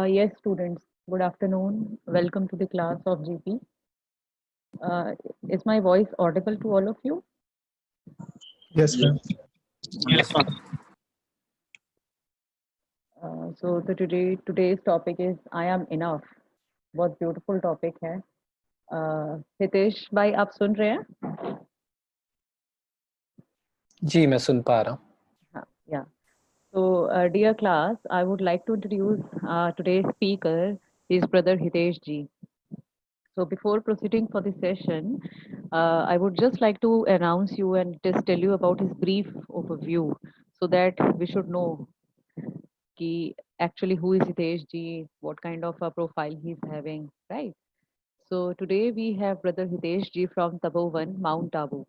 Yes, students, good afternoon. Welcome to the class of GP. Uh, is my voice audible to all of you? Yes, ma'am. Yes, ma'am. Today's topic is I am enough. बहुत beautiful topic है. हितेश भाई आप सुन रहे हैं? जी मैं सुन पा रहा हूँ. हाँ, yeah. So, dear class, I would like to introduce today's speaker, his brother Hitesh ji. So before proceeding for the session, I would just like to announce you and just tell you about his brief overview so that we should know ki actually who is Hitesh ji, what kind of a profile he's having, right? So today we have brother Hitesh ji from Tapovan, Mount Abu.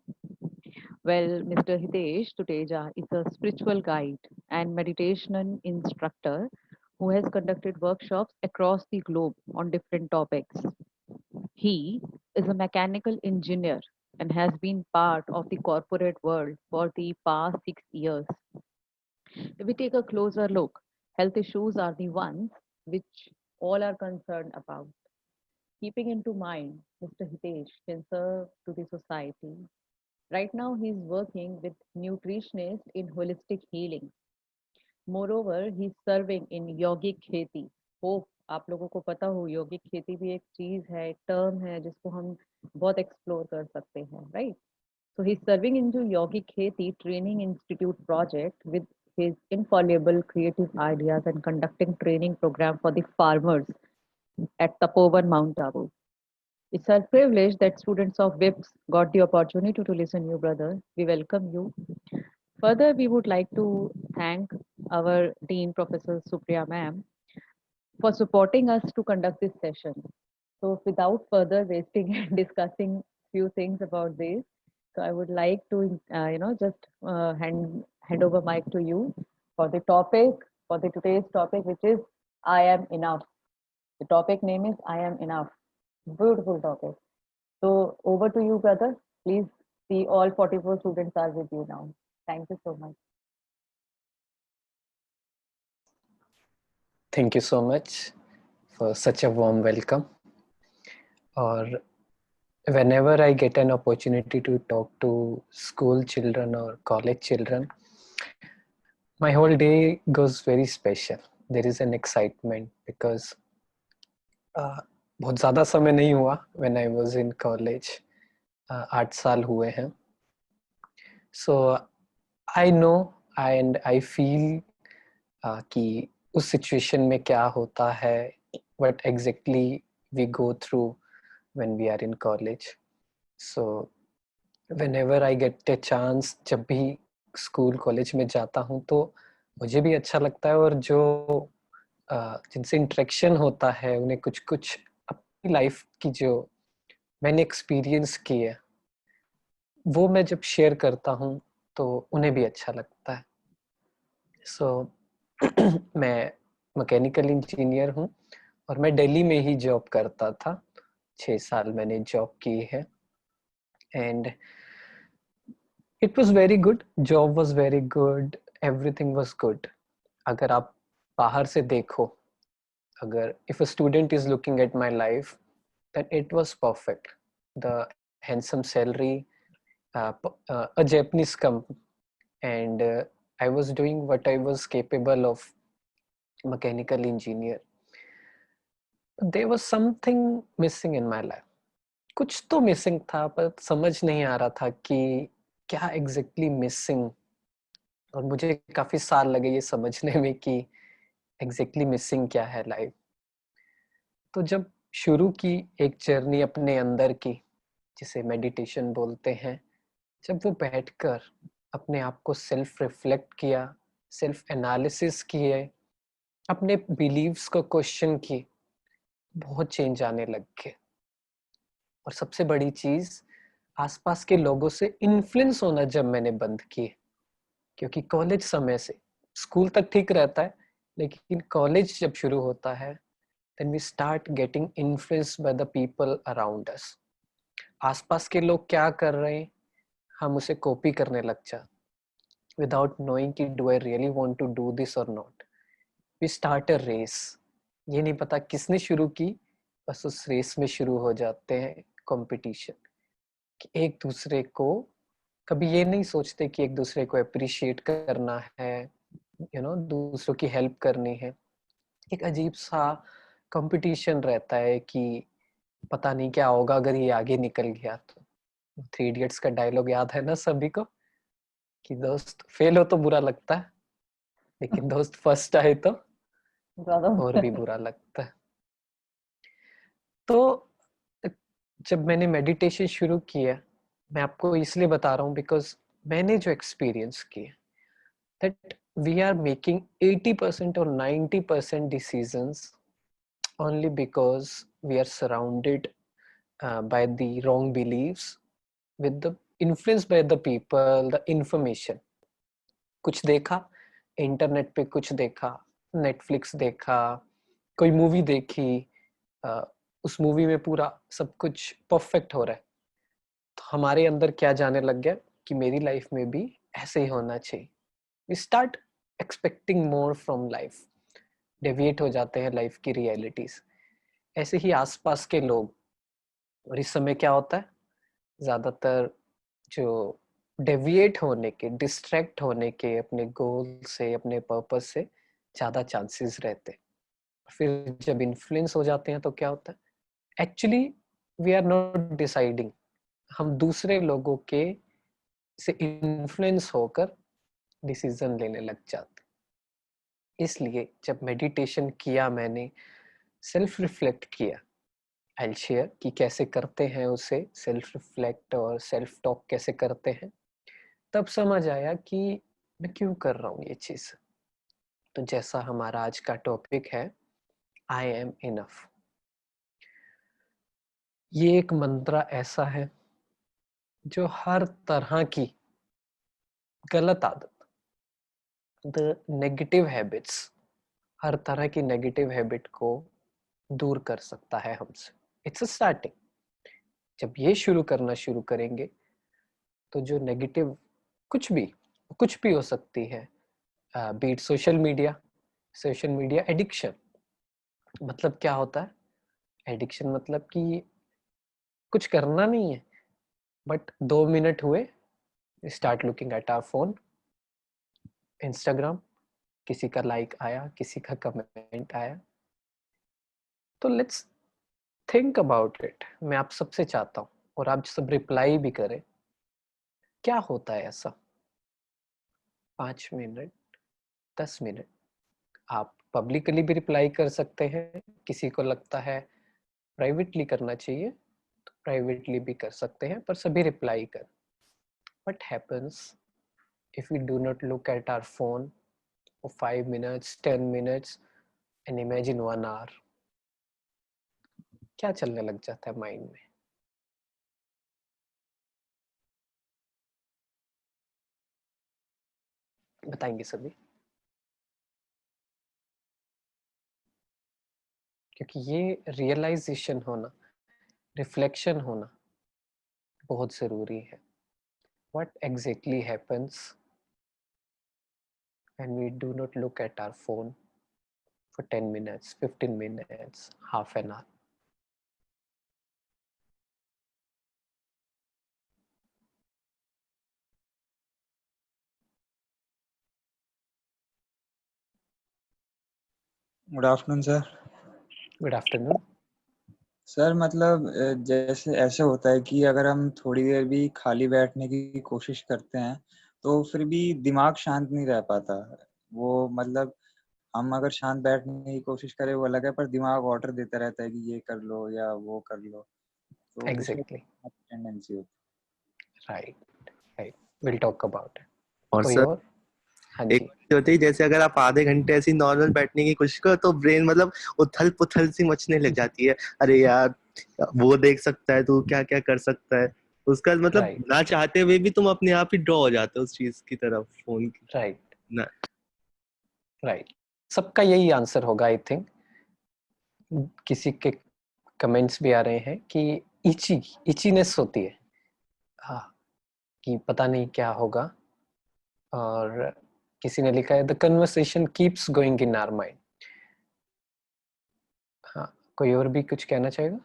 Well, Mr. Hitesh Tuteja is a spiritual guide and meditation instructor who has conducted workshops across the globe on different topics. He is a mechanical engineer and has been part of the corporate world for the past 6 years. If we take a closer look, health issues are the ones which all are concerned about. Keeping into mind, Mr. Hitesh can serve to the society. Right now, he is working with nutritionists in holistic healing. Moreover, he is serving in yogic खेती. Hope आप लोगों को पता हो योगिक खेती भी एक चीज है, एक टर्म है जिसको हम बहुत एक्सप्लोर कर सकते हैं, right? So he's serving into Yogic Kheti Training Institute project with his infallible creative ideas and conducting training program for the farmers at Tapovan Mount Abu. It's our privilege that students of WIPS got the opportunity to listen you, brother. We welcome you. Further, we would like to thank our Dean, Professor Supriya Ma'am, for supporting us to conduct this session. So without further wasting and discussing few things about this, so I would like to, just hand over mic to you for the topic, for the today's topic, which is I am enough. The topic name is I am enough. Beautiful topic. So over to you, brother. Please see all 44 students are with you now. Thank you so much. Thank you so much for such a warm welcome. Or whenever I get an opportunity to talk to school children or college children, my whole day goes very special. There is an excitement because बहुत ज़्यादा समय नहीं हुआ when I was in college. 8 साल हुए हैं. So I know and I feel कि उस सिचुएशन में क्या होता है, what exactly we go through when we are in college. So whenever I get a chance, जब भी स्कूल कॉलेज में जाता हूँ तो मुझे भी अच्छा लगता है और जो जिनसे इंटरेक्शन होता है उन्हें कुछ कुछ अपनी लाइफ की जो मैंने एक्सपीरियंस की है वो मैं जब शेयर करता हूँ तो उन्हें भी अच्छा लगता है. सो मैं मैकेनिकल इंजीनियर हूँ और मैं दिल्ली में ही जॉब करता था. 6 साल मैंने जॉब की है and it was very good. Job was very good, everything was good. अगर आप बाहर से देखो, अगर if a student is looking at my life, then it was perfect. The handsome salary, a Japanese company, and I was doing what I was capable of, mechanical engineer. There was something missing in my life. कुछ तो missing था पर समझ नहीं आ रहा था कि क्या एग्जैक्टली मिसिंग, और मुझे काफी साल लगे ये समझने में कि एग्जैक्टली मिसिंग क्या है लाइफ. तो जब शुरू की एक जर्नी अपने अंदर की, जिसे मेडिटेशन बोलते हैं, जब वो बैठकर अपने आप को सेल्फ रिफ्लेक्ट किया, सेल्फ एनालिसिस किए, अपने बिलीव्स को क्वेश्चन की, बहुत चेंज आने लग गए. और सबसे बड़ी चीज, आसपास के लोगों से इन्फ्लुएंस होना जब मैंने बंद किए, क्योंकि कॉलेज समय से, स्कूल तक ठीक रहता है लेकिन कॉलेज जब शुरू होता है then we start getting influenced by the people around us. आसपास के लोग क्या कर रहे हैं हम उसे कॉपी करने लग जाते without knowing कि do I really want to do this or not. We start a race ये नहीं पता किसने शुरू की, बस उस रेस में शुरू हो जाते हैं कंपटीशन, कि एक दूसरे को कभी ये नहीं सोचते कि एक दूसरे को अप्रिशिएट करना है, दूसरों की हेल्प करनी है। एक अजीब सा कंपटीशन रहता है कि पता नहीं क्या होगा अगर ये आगे निकल गया तो। थ्री इडियट्स का डायलॉग याद है ना सभी को, कि दोस्त फेल हो तो बुरा लगता है, लेकिन दोस्त फर्स्ट आए तो ज्यादा और भी बुरा लगता है। तो जब मैंने मेडिटेशन शुरू किया, मैं आपको इसलिए बता रहा हूँ बिकॉज मैंने जो एक्सपीरियंस किया, that we are making 80% or 90% decisions only because we are surrounded by the wrong beliefs, with the influenced by the people, the information. कुछ देखा इंटरनेट पे, कुछ देखा नेटफ्लिक्स देखा, कोई मूवी देखी, उस मूवी में पूरा सब कुछ परफेक्ट हो रहा है, तो हमारे अंदर क्या जाने लग गया कि मेरी लाइफ में भी ऐसे ही होना चाहिए। We start expecting more from life, deviate हो जाते हैं लाइफ की रियलिटीज। ऐसे ही आसपास के लोग, और इस समय क्या होता है, ज्यादातर जो डेविएट होने के, डिस्ट्रैक्ट होने के अपने गोल से, अपने पर्पस से ज्यादा चांसेस रहते हैं। फिर जब इन्फ्लुएंस हो जाते हैं तो क्या होता है, actually we are not deciding, हम दूसरे लोगों के से इन्फ्लुएंस होकर डिसीजन लेने लग जाते। इसलिए जब मेडिटेशन किया, मैंने सेल्फ रिफ्लेक्ट किया, आई शेयर कि कैसे करते हैं उसे, सेल्फ रिफ्लेक्ट और सेल्फ टॉक कैसे करते हैं, तब समझ आया कि मैं क्यों कर रहा हूँ ये चीज। तो जैसा हमारा आज का टॉपिक है, आई एम इनफ, ये एक मंत्र ऐसा है जो हर तरह की गलत आदत, द नेगेटिव हैबिट्स, हर तरह की नेगेटिव हैबिट को दूर कर सकता है हमसे। It's a starting. जब ये शुरू करना शुरू करेंगे तो जो नेगेटिव कुछ भी हो सकती है, बीट सोशल मीडिया एडिक्शन। मतलब क्या होता है एडिक्शन, मतलब कि कुछ करना नहीं है, बट 2 मिनट हुए, start looking at our phone, Instagram, किसी का लाइक आया, किसी का कमेंट आया, तो लेट्स थिंक अबाउट इट। मैं आप सबसे चाहता हूँ, और आप सब रिप्लाई भी करें, क्या होता है ऐसा 5 मिनट, 10 मिनट। आप पब्लिकली भी रिप्लाई कर सकते हैं, किसी को लगता है प्राइवेटली करना चाहिए तो प्राइवेटली भी कर सकते हैं, पर सभी रिप्लाई कर। What happens if we do not look at our phone for 5 minutes, 10 minutes, and imagine 1 hour? क्या चलने लग जाता है माइंड में? बताएंगे सभी? क्योंकि ये रियलाइजेशन होना, रिफ्लेक्शन होना बहुत जरूरी है। What exactly happens when we do not look at our phone for 10 minutes, 15 minutes, half an hour? Good afternoon sir. Good afternoon. Sir मतलब जैसे ऐसे होता है कि अगर हम थोड़ी देर भी खाली बैठने की कोशिश करते हैं तो फिर भी दिमाग शांत नहीं रह पाता। वो मतलब हम अगर शांत बैठने की कोशिश करें वो अलग है, पर दिमाग ऑर्डर देता रहता है कि ये कर लो या वो कर लो, तो उसमें Exactly. टेंडेंसी होती Right. Right. We'll talk about it. और कोई सर और? हाँ एक जी। चीज होती है, जैसे अगर आप आधे घंटे ऐसी नॉर्मल बैठने की कोशिश करो तो ब्रेन मतलब उथल पुथल सी मचने लग जाती है। अरे यार वो देख सकता है, तू क्या क्या कर सकता है, उसका मतलब Right. ना चाहते हुए भी तुम अपने आप ही ड्रॉ हो जाते हो उस चीज की तरफ, फोन की Right. ना। Right. सबका यही आंसर होगा आई थिंक। किसी के कमेंट्स भी आ रहे हैं कि इचीनेस होती है, हाँ, कि पता नहीं क्या होगा। और किसी ने लिखा है the conversation keeps going in our mind. कोई और भी कुछ कहना चाहेगा?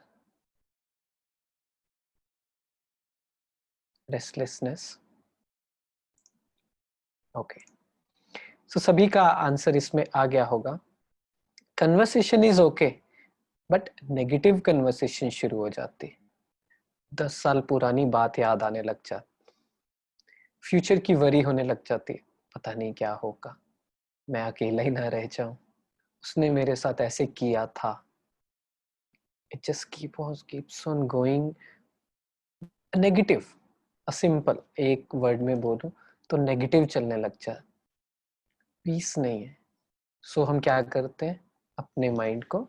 Restlessness, okay. सो सभी का आंसर इसमें आ गया होगा। Conversation is okay, but negative conversation शुरू हो जाती है। 10 साल पुरानी बात याद आने लग जाती, फ्यूचर की वरी होने लग जाती है, पता नहीं क्या होगा, मैं अकेला ही ना रह जाऊं, उसने मेरे साथ ऐसे किया था। It just keeps on going negative. Simple एक वर्ड में बोलूं तो नेगेटिव चलने लग जाए, पीस नहीं है। सो हम क्या करते हैं, अपने माइंड को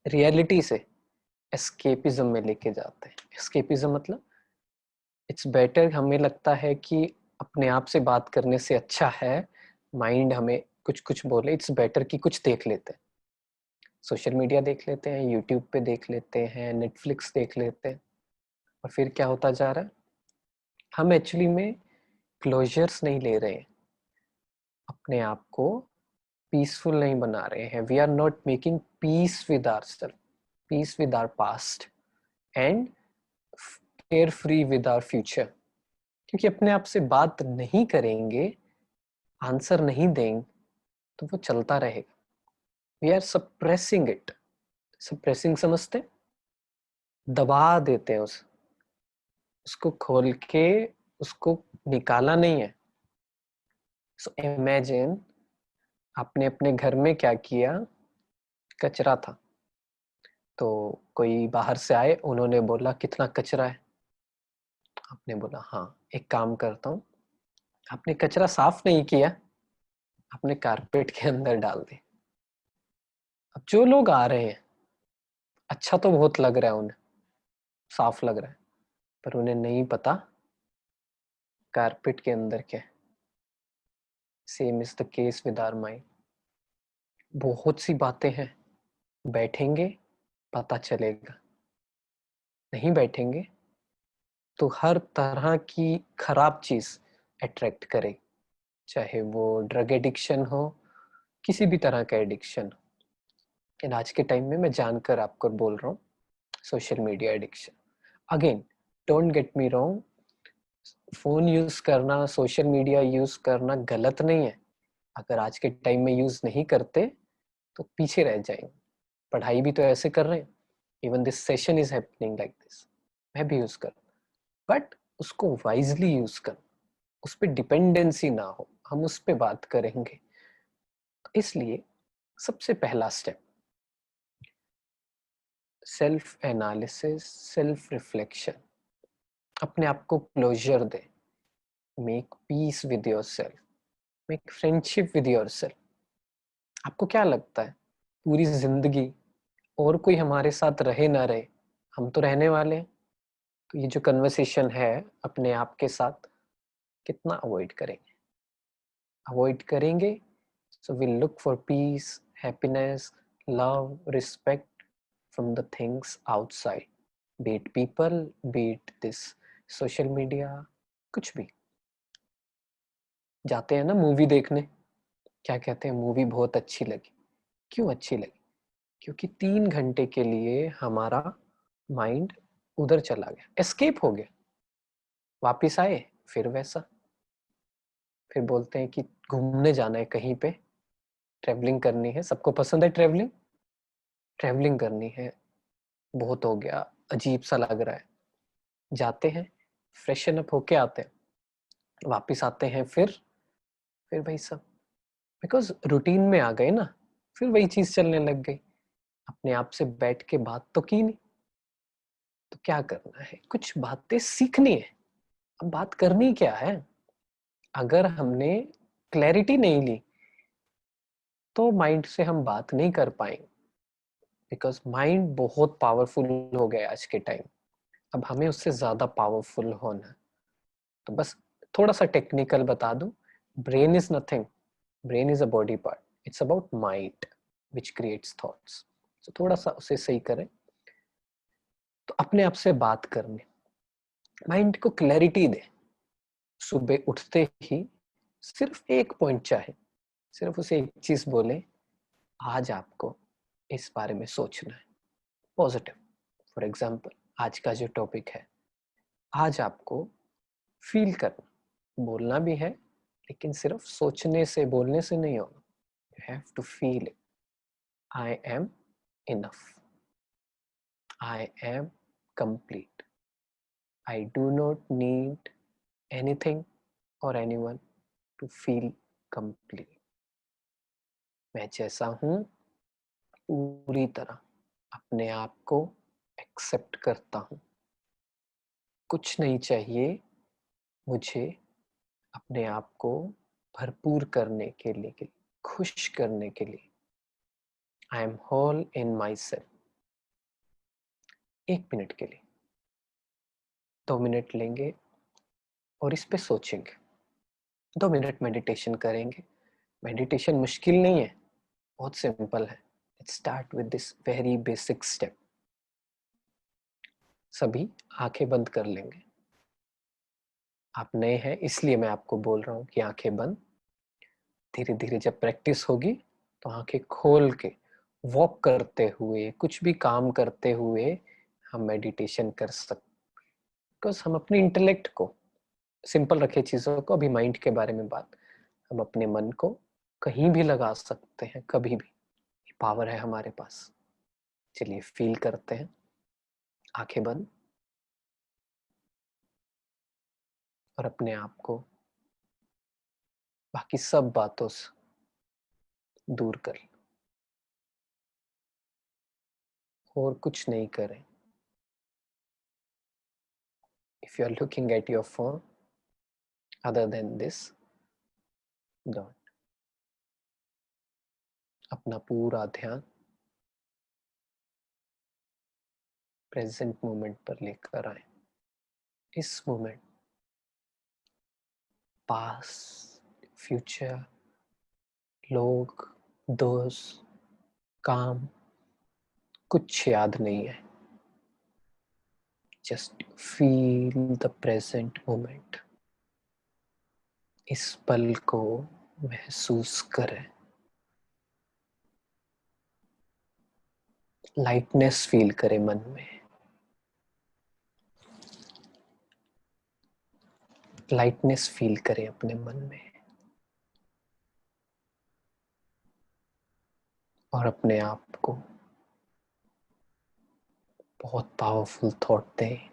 रियलिटी से एस्केपिज्म में लेके जाते हैं। एस्केपिज्म मतलब इट्स बेटर, हमें लगता है कि अपने आप से बात करने से अच्छा है माइंड हमें कुछ कुछ बोले, इट्स बेटर कि कुछ देख लेते हैं, सोशल मीडिया देख लेते हैं, यूट्यूब पे देख लेते हैं, नेटफ्लिक्स देख लेते हैं। और फिर क्या होता जा रहा है, हम एक्चुअली में क्लोजर्स नहीं ले रहे हैं, अपने आप को पीसफुल नहीं बना रहे हैं। We are not making peace with our self, peace with our past and carefree with our future. क्योंकि अपने आप से बात नहीं करेंगे, आंसर नहीं देंगे, तो वो चलता रहेगा। We are suppressing it. Suppressing समझते, दबा देते हैं उसको खोल के उसको निकाला नहीं है। सो इमेजिन आपने अपने घर में क्या किया, कचरा था, तो कोई बाहर से आए, उन्होंने बोला कितना कचरा है, आपने बोला हाँ एक काम करता हूँ, आपने कचरा साफ नहीं किया, आपने कारपेट के अंदर डाल दी। अब जो लोग आ रहे हैं, अच्छा तो बहुत लग रहा है उन्हें, साफ लग रहा है, पर उन्हें नहीं पता कारपेट के अंदर क्या है। Same is the case with our mind. बहुत सी बातें हैं, बैठेंगे पता चलेगा, नहीं बैठेंगे तो हर तरह की खराब चीज अट्रैक्ट करे, चाहे वो ड्रग एडिक्शन हो, किसी भी तरह का एडिक्शन। एंड आज के टाइम में मैं जानकर आपको बोल रहा हूँ, social media addiction. Again don't get me wrong, phone use करना, सोशल मीडिया यूज करना गलत नहीं है। अगर आज के टाइम में यूज नहीं करते तो पीछे रह जाएंगे। पढ़ाई भी तो ऐसे कर रहे हैं, even this session is happening like this, मैं भी यूज कर, बट उसको वाइजली यूज कर, उस पर डिपेंडेंसी ना हो, हम उस पर बात करेंगे। इसलिए सबसे पहला step, self analysis, self reflection. अपने आप को क्लोजर दे, make peace with your self, make friendship with your self. आपको क्या लगता है पूरी जिंदगी और कोई हमारे साथ रहे ना रहे, हम तो रहने वाले हैं, तो ये जो कन्वर्सेशन है अपने आप के साथ कितना अवॉइड करेंगे, अवॉइड करेंगे। So will look for piece, happiness, love, respect from the things outside, be it people, be it this social media, कुछ भी। जाते हैं ना मूवी देखने, क्या कहते हैं, मूवी बहुत अच्छी लगी। क्यों अच्छी लगी? क्योंकि 3 घंटे के लिए हमारा माइंड उधर चला गया, एस्केप हो गया, वापिस आए फिर वैसा। फिर बोलते हैं कि घूमने जाना है कहीं पे, ट्रैवलिंग करनी है, सबको पसंद है ट्रैवलिंग, ट्रैवलिंग करनी है, बहुत हो गया, अजीब सा लग रहा है, जाते हैं, फ्रेशन अप होके आते हैं, वापिस आते हैं, फिर वही सब, बिकॉज रूटीन में आ गए ना, फिर वही चीज चलने लग गई। अपने आप से बैठ के बात तो की नहीं, तो क्या करना है, कुछ बातें सीखनी है। अब बात करनी क्या है, अगर हमने क्लैरिटी नहीं ली तो माइंड से हम बात नहीं कर पाएंगे, बिकॉज माइंड बहुत पावरफुल हो गया आज के टाइम। अब हमें उससे ज्यादा पावरफुल होना है। तो बस थोड़ा सा टेक्निकल बता दूं, brain is nothing, brain is a body part, it's about mind which creates thoughts. तो थोड़ा सा उसे सही करें। तो अपने आप से बात करनी, माइंड को क्लैरिटी दे, सुबह उठते ही सिर्फ एक पॉइंट चाहे, सिर्फ उसे एक चीज बोले, आज आपको इस बारे में सोचना है, पॉजिटिव। फॉर एग्जाम्पल, आज का जो टॉपिक है, आज आपको फील करना, बोलना भी है लेकिन सिर्फ सोचने से बोलने से नहीं होगा। You have to feel it. I am enough, I am complete, I do not need anything और एनीवन टू फील कंप्लीट। मैं जैसा हूं पूरी तरह अपने आप को एक्सेप्ट करता हूं। कुछ नहीं चाहिए मुझे अपने आप को भरपूर करने के लिए, खुश करने के लिए। I am whole in my self. 1 minute के लिए 2 मिनट लेंगे और इस पे सोचेंगे। 2 मिनट मेडिटेशन करेंगे। मेडिटेशन मुश्किल नहीं है, बहुत सिंपल है। Let's start with this very basic step. सभी आंखें बंद कर लेंगे। आप नए हैं इसलिए मैं आपको बोल रहा हूँ कि आंखें बंद। धीरे धीरे जब प्रैक्टिस होगी तो आंखें खोल के वॉक करते हुए, कुछ भी काम करते हुए हम मेडिटेशन कर सकते। बिकॉज हम अपने इंटेलेक्ट को सिंपल रखे चीज़ों को, अभी माइंड के बारे में बात, हम अपने मन को कहीं भी लगा सकते हैं, कभी भी। पावर है हमारे पास। चलिए फील करते हैं। आंखें बंद और अपने आप को बाकी सब बातों से दूर कर, और कुछ नहीं करें। If you are looking at your phone, other than this, don't. अपना पूरा ध्यान प्रेजेंट मोमेंट पर लेकर आए। इस मोमेंट, पास्ट, फ्यूचर, लोग, दोस्त, काम, कुछ याद नहीं है। Just feel the present moment. इस पल को महसूस करें। लाइटनेस फील करें मन में। लाइटनेस फील करें अपने मन में और अपने आप को बहुत पावरफुल थॉट दें।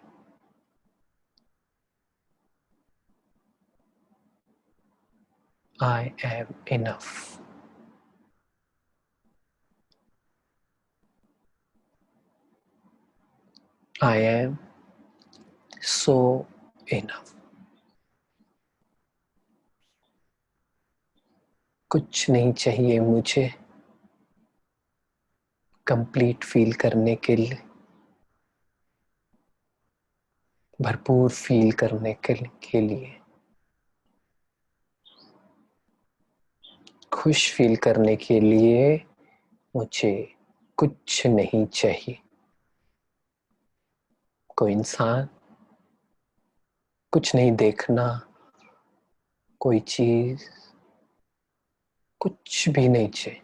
I am enough. I am so enough. कुछ नहीं चाहिए मुझे कंप्लीट फील करने के लिए, भरपूर फील करने के लिए, खुश फील करने के लिए मुझे कुछ नहीं चाहिए। कोई इंसान, कुछ नहीं देखना, कोई चीज, कुछ भी नहीं चाहिए।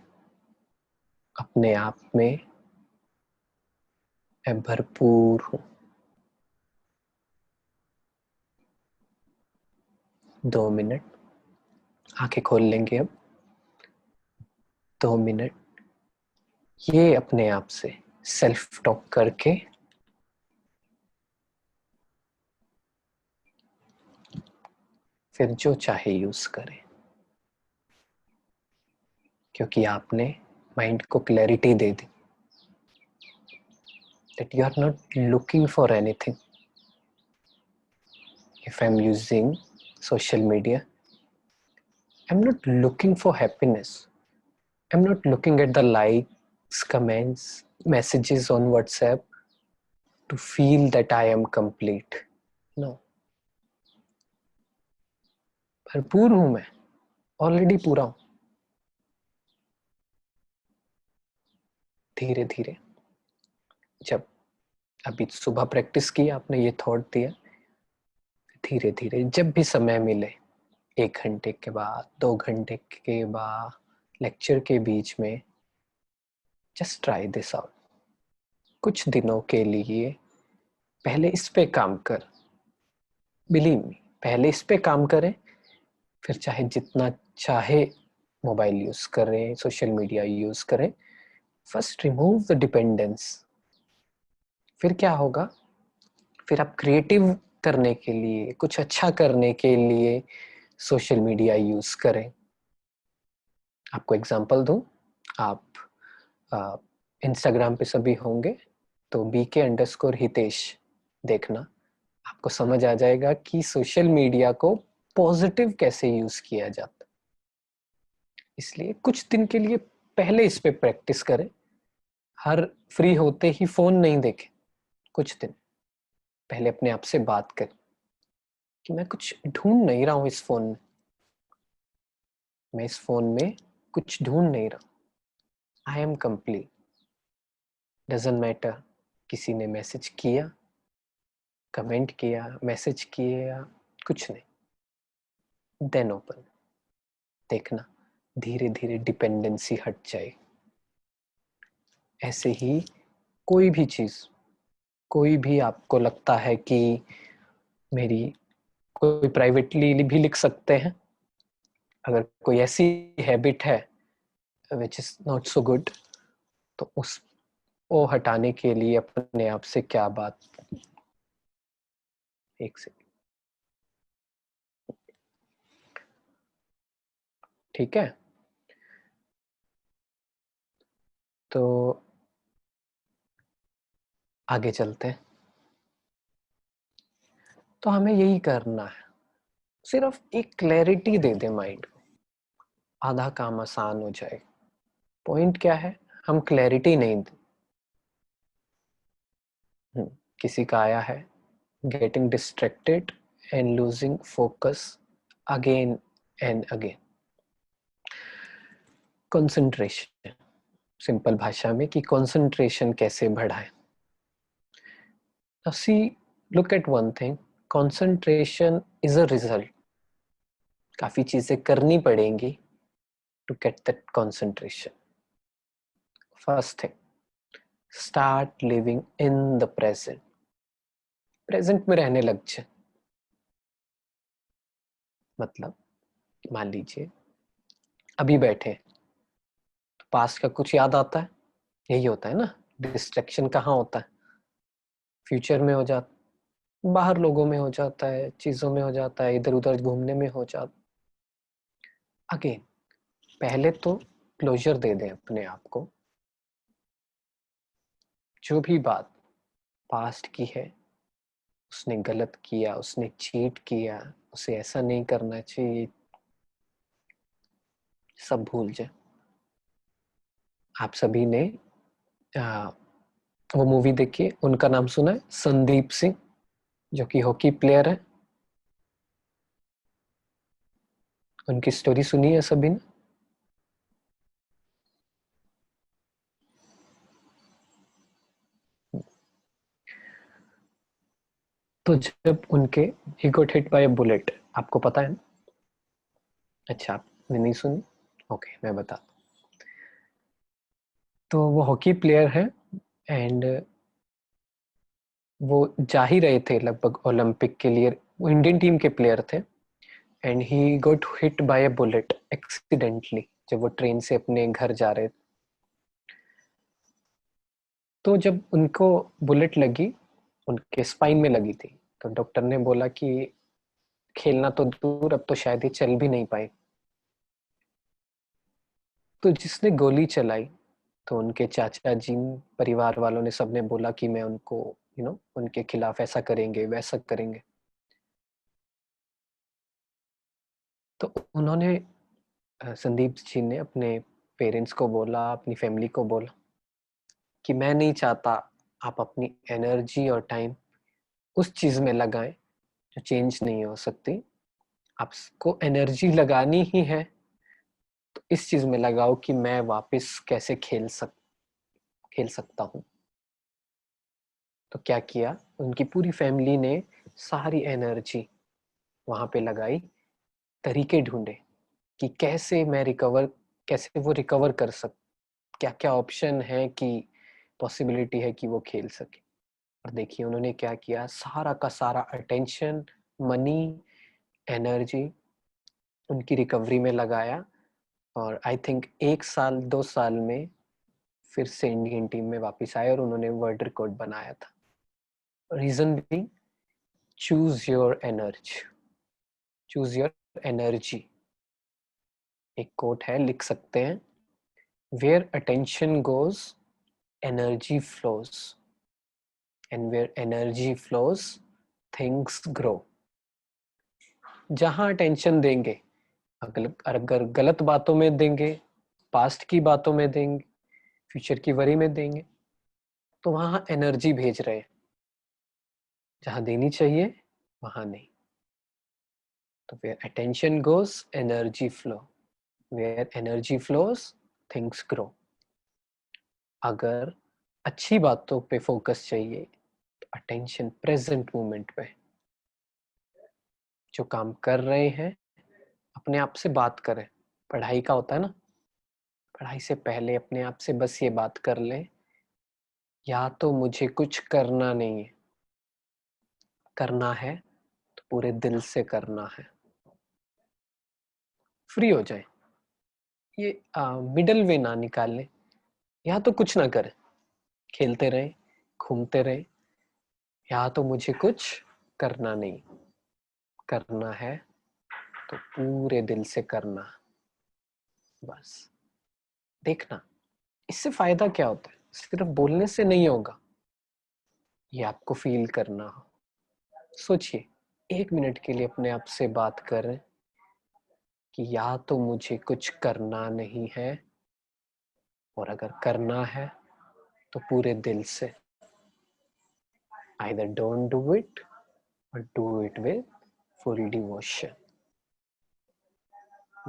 अपने आप में मैं भरपूर हूं। 2 मिनट आंखें खोल लेंगे अब। 2 मिनट ये अपने आप से सेल्फ टॉक करके फिर जो चाहे यूज करें, क्योंकि आपने माइंड को clarity they the that you are not looking for anything. If I'm using social media, I'm not looking for happiness. I'm not looking at the likes, comments, messages on WhatsApp to feel that I am complete. No. भरपूर हूं मैं, already पूरा हूं। धीरे धीरे जब अभी सुबह प्रैक्टिस की, आपने ये थॉट दिया, धीरे धीरे जब भी समय मिले, 1 घंटे के बाद, 2 घंटे के बाद, लेक्चर के बीच में, जस्ट ट्राई दिस आउट। कुछ दिनों के लिए पहले इस पे काम कर, बिलीव मी, पहले इस पे काम करें, फिर चाहे जितना चाहे मोबाइल यूज करें, सोशल मीडिया यूज करें, फर्स्ट रिमूव द डिपेंडेंस। फिर क्या होगा, फिर आप क्रिएटिव करने के लिए, कुछ अच्छा करने के लिए सोशल मीडिया यूज करें। आपको एग्जांपल दूं, आप इंस्टाग्राम पे सभी होंगे तो BK_हितेश देखना, आपको समझ आ जाएगा कि सोशल मीडिया को पॉजिटिव कैसे यूज किया जाता। इसलिए कुछ दिन के लिए पहले इस पे प्रैक्टिस करें, हर फ्री होते ही फोन नहीं देखें। कुछ दिन पहले अपने आप से बात करें कि मैं कुछ ढूंढ नहीं रहा हूं इस फोन में, मैं इस फोन में कुछ ढूंढ नहीं रहा, आई एम कंप्लीट। डजंट मैटर किसी ने मैसेज किया, कमेंट किया, मैसेज किया, कुछ नहीं। देन ओपन, देखना धीरे धीरे डिपेंडेंसी हट जाए। ऐसे ही कोई भी चीज, कोई भी आपको लगता है कि मेरी, कोई प्राइवेटली भी लिख सकते हैं, अगर कोई ऐसी हैबिट है which is not so good, तो उस वो हटाने के लिए अपने आप से क्या बात, एक सेकंड, ठीक है। तो आगे चलते हैं। तो हमें यही करना है, सिर्फ एक क्लैरिटी दे दे माइंड को, आधा काम आसान हो जाए। पॉइंट क्या है, हम क्लैरिटी नहीं दे। किसी का आया है, getting distracted and losing focus again and again. Concentration, simple भाषा में कि कंसंट्रेशन कैसे बढ़ाएं। Now see, look at one thing, concentration is a result। काफी चीजें करनी पड़ेंगी to get that concentration। First thing, start living in the present। Present में रहने लग जाए। मतलब मान लीजिए अभी बैठे तो पास्ट का कुछ याद आता है, यही होता है ना। डिस्ट्रैक्शन कहाँ होता है, फ्यूचर में हो जाता, बाहर लोगों में हो जाता है, चीजों में हो जाता है, इधर उधर घूमने में हो जाता। अगेन पहले तो क्लोजर दे दें अपने आप को, जो भी बात पास्ट की है, उसने गलत किया, उसने चीट किया, उसे ऐसा नहीं करना चाहिए, सब भूल जाए। आप सभी ने वो मूवी देखी, उनका नाम सुना है, संदीप सिंह, जो कि हॉकी प्लेयर है। उनकी स्टोरी सुनी है सभी ने? तो जब उनके he got hit by a bullet, आपको पता है ना? अच्छा, आपने नहीं सुनी? ओके, मैं बता। तो वो हॉकी प्लेयर है एंड वो जा ही रहे थे लगभग ओलंपिक के लिए, वो इंडियन टीम के प्लेयर थे and he got hit by a bullet accidentally, जब वो ट्रेन से अपने घर जा रहे थे। तो जब उनको बुलेट लगी, उनके स्पाइन में लगी थी, तो डॉक्टर ने बोला कि खेलना तो दूर, अब तो शायद ही चल भी नहीं पाए। तो जिसने गोली चलाई, तो उनके चाचा जी, परिवार वालों ने, सबने बोला कि मैं उनको उनके खिलाफ ऐसा करेंगे, वैसा करेंगे। तो उन्होंने, संदीप जी ने अपने पेरेंट्स को बोला, अपनी फैमिली को बोला कि मैं नहीं चाहता आप अपनी एनर्जी और टाइम उस चीज में लगाएं जो चेंज नहीं हो सकती। आपको एनर्जी लगानी ही है तो इस चीज में लगाओ कि मैं वापस कैसे खेल सकता हूँ। तो क्या किया, उनकी पूरी फैमिली ने सारी एनर्जी वहां पे लगाई, तरीके ढूंढे कि कैसे मैं रिकवर, कैसे वो रिकवर कर सक, क्या क्या ऑप्शन है कि पॉसिबिलिटी है कि वो खेल सके। और देखिए उन्होंने क्या किया, सारा का सारा अटेंशन, मनी, एनर्जी उनकी रिकवरी में लगाया, और आई थिंक 1 साल 2 साल में फिर से इंडियन टीम में वापस आए और उन्होंने वर्ल्ड रिकॉर्ड बनाया था। रीजन भी, choose your energy, choose your energy. एक कोट है, लिख सकते हैं, where attention goes energy flows, and where energy flows things grow. जहां अटेंशन देंगे, अगर गलत बातों में देंगे, पास्ट की बातों में देंगे, फ्यूचर की वरी में देंगे, तो वहां एनर्जी भेज रहे हैं, जहां देनी चाहिए वहां नहीं। तो where attention goes energy flow, where energy flows things grow. अगर अच्छी बातों पे फोकस चाहिए तो अटेंशन प्रेजेंट मोमेंट पे, जो काम कर रहे हैं अपने आप से बात करें। पढ़ाई का होता है ना, पढ़ाई से पहले अपने आप से बस ये बात कर ले, या तो मुझे कुछ करना नहीं है, करना है तो पूरे दिल से करना है। फ्री हो जाए, ये मिडल वे ना निकाल ले, या तो कुछ ना करे, खेलते रहे, घूमते रहे, या तो मुझे कुछ करना नहीं, करना है तो पूरे दिल से करना। बस देखना इससे फायदा क्या होता है, सिर्फ बोलने से नहीं होगा, ये आपको फील करना हो। सोचिए 1 मिनट के लिए अपने आप से बात करें कि या तो मुझे कुछ करना नहीं है, और अगर करना है तो पूरे दिल से। Either don't do it or do it with full devotion.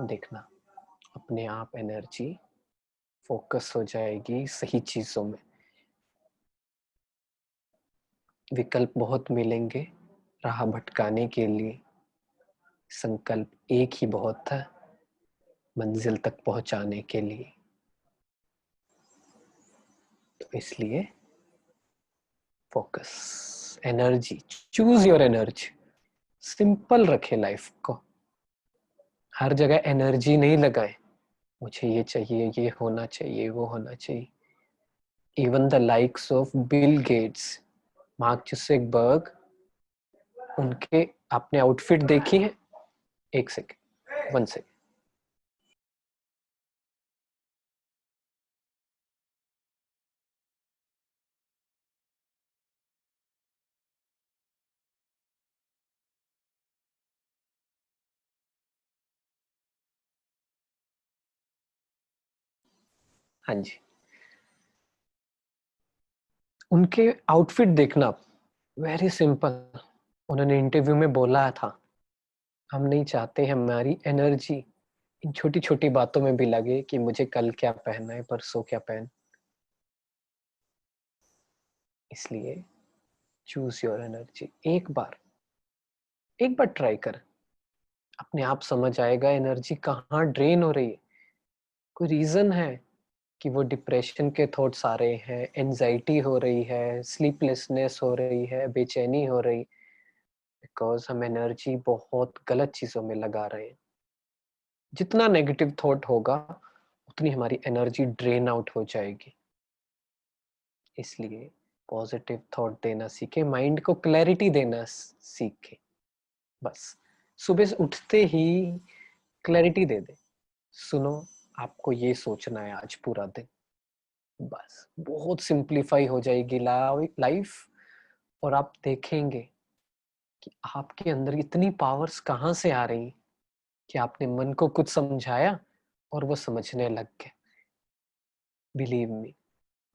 देखना अपने आप एनर्जी फोकस हो जाएगी सही चीजों में। विकल्प बहुत मिलेंगे राह भटकाने के लिए, संकल्प एक ही बहुत था मंजिल तक पहुंचाने के लिए। तो इसलिए focus, energy, choose your energy. Simple रखे लाइफ को, हर जगह एनर्जी नहीं लगाए, मुझे ये चाहिए, ये होना चाहिए, वो होना चाहिए। Even the likes of Bill Gates, mark Zuckerberg, उनके आपने आउटफिट देखी है? एक सेकेंड, 1 सेकेंड। हाँ जी, उनके आउटफिट देखना, वेरी सिंपल। उन्होंने इंटरव्यू में बोला था, हम नहीं चाहते हमारी एनर्जी इन छोटी छोटी बातों में भी लगे कि मुझे कल क्या पहनना है, परसों क्या पहन। इसलिए चूज योर एनर्जी। एक बार ट्राई कर, अपने आप समझ आएगा एनर्जी कहाँ ड्रेन हो रही है। कोई रीजन है कि वो डिप्रेशन के थॉट्स आ रहे हैं, एंजाइटी हो रही है, स्लीपलेसनेस हो रही है, बेचैनी हो रही, बिकॉज हम एनर्जी बहुत गलत चीजों में लगा रहे हैं। जितना नेगेटिव थॉट होगा उतनी हमारी एनर्जी ड्रेन आउट हो जाएगी। इसलिए पॉजिटिव थॉट देना सीखे, माइंड को क्लैरिटी देना सीखे। बस सुबह उठते ही क्लैरिटी दे दे, सुनो आपको ये सोचना है आज पूरा दिन। बस बहुत सिंप्लीफाई हो जाएगी लाइफ, और आप देखेंगे कि आपके अंदर इतनी पावर्स कहाँ से आ रही कि आपने मन को कुछ समझाया और वो समझने लग गए। बिलीव मी,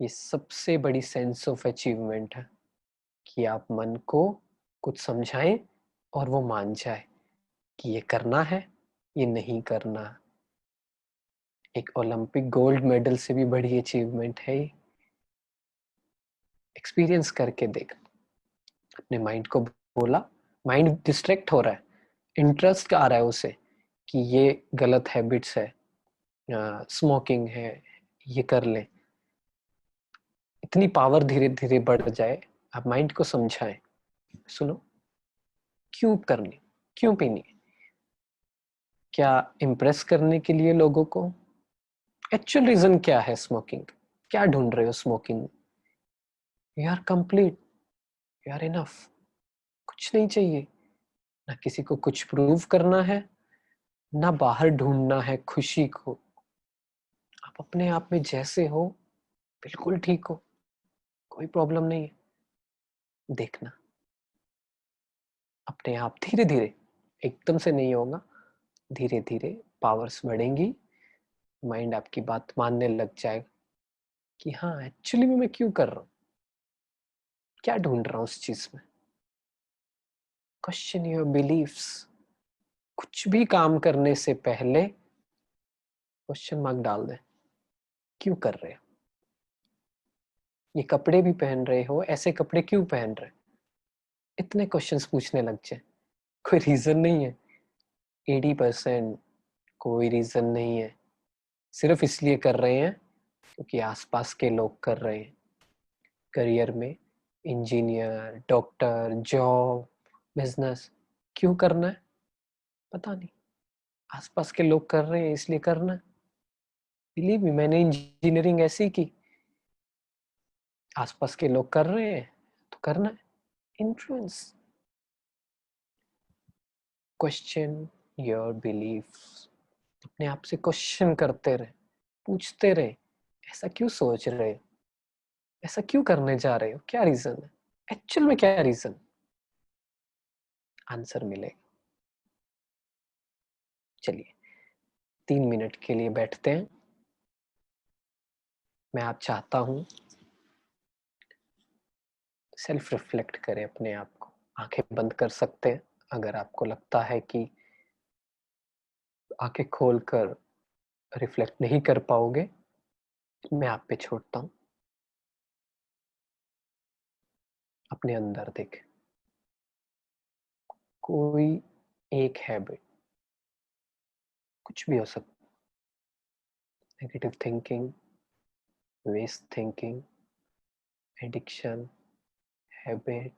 ये सबसे बड़ी सेंस ऑफ अचीवमेंट है कि आप मन को कुछ समझाएं और वो मान जाए कि ये करना है, ये नहीं करना। एक ओलंपिक गोल्ड मेडल से भी बड़ी अचीवमेंट है। एक्सपीरियंस करके देख, अपने माइंड को बोला, माइंड डिस्ट्रैक्ट हो रहा है, इंटरेस्ट आ रहा है उसे कि ये गलत हैबिट्स है, स्मोकिंग है, ये कर ले। इतनी पावर धीरे धीरे बढ़ जाए, आप माइंड को समझाएं, सुनो क्यों करनी, क्यों पीनी, क्या इम्प्रेस करने के लिए लोगों को, एक्चुअल रीजन क्या है स्मोकिंग, क्या ढूंढ रहे हो smoking, you are complete, you are enough, कुछ नहीं चाहिए, ना किसी को कुछ प्रूव करना है, ना बाहर ढूंढना है खुशी को, आप अपने आप में जैसे हो बिल्कुल ठीक हो, कोई प्रॉब्लम नहीं है। देखना अपने आप धीरे धीरे, एकदम से नहीं होगा, धीरे धीरे पावर्स बढ़ेंगी, माइंड आपकी बात मानने लग जाएगा कि हाँ एक्चुअली में मैं क्यों कर रहा हूँ, क्या ढूंढ रहा हूँ उस चीज में। क्वेश्चन योर बिलीव्स, कुछ भी काम करने से पहले क्वेश्चन मार्क डाल दें, क्यों कर रहे हो, ये कपड़े भी पहन रहे हो, ऐसे कपड़े क्यों पहन रहे हो, इतने क्वेश्चंस पूछने लग जाए, कोई रीजन नहीं है, 80% कोई रीजन नहीं है, सिर्फ इसलिए कर रहे हैं क्योंकि आसपास के लोग कर रहे हैं। करियर में इंजीनियर, डॉक्टर, जॉब, बिजनेस, क्यों करना है पता नहीं, आसपास के लोग कर रहे हैं इसलिए करना है। बिलीव मी, मैंने इंजीनियरिंग ऐसी की, आसपास के लोग कर रहे हैं तो करना है, इन्फ्लुएंस। क्वेश्चन योर बिलीफ्स, अपने आप से क्वेश्चन करते रहे, पूछते रहे, ऐसा क्यों सोच रहे हो, ऐसा क्यों करने जा रहे हो, क्या रीजन है, एक्चुअल में क्या रीजन, आंसर मिलेगा। चलिए 3 मिनट के लिए बैठते हैं। मैं आप चाहता हूं सेल्फ रिफ्लेक्ट करें अपने आप को, आंखें बंद कर सकते हैं अगर आपको लगता है कि आंखें खोलकर रिफ्लेक्ट नहीं कर पाओगे, मैं आप पे छोड़ता हूं। अपने अंदर देखें, कोई एक हैबिट, कुछ भी हो सकता, negative thinking, waste thinking, addiction, habit,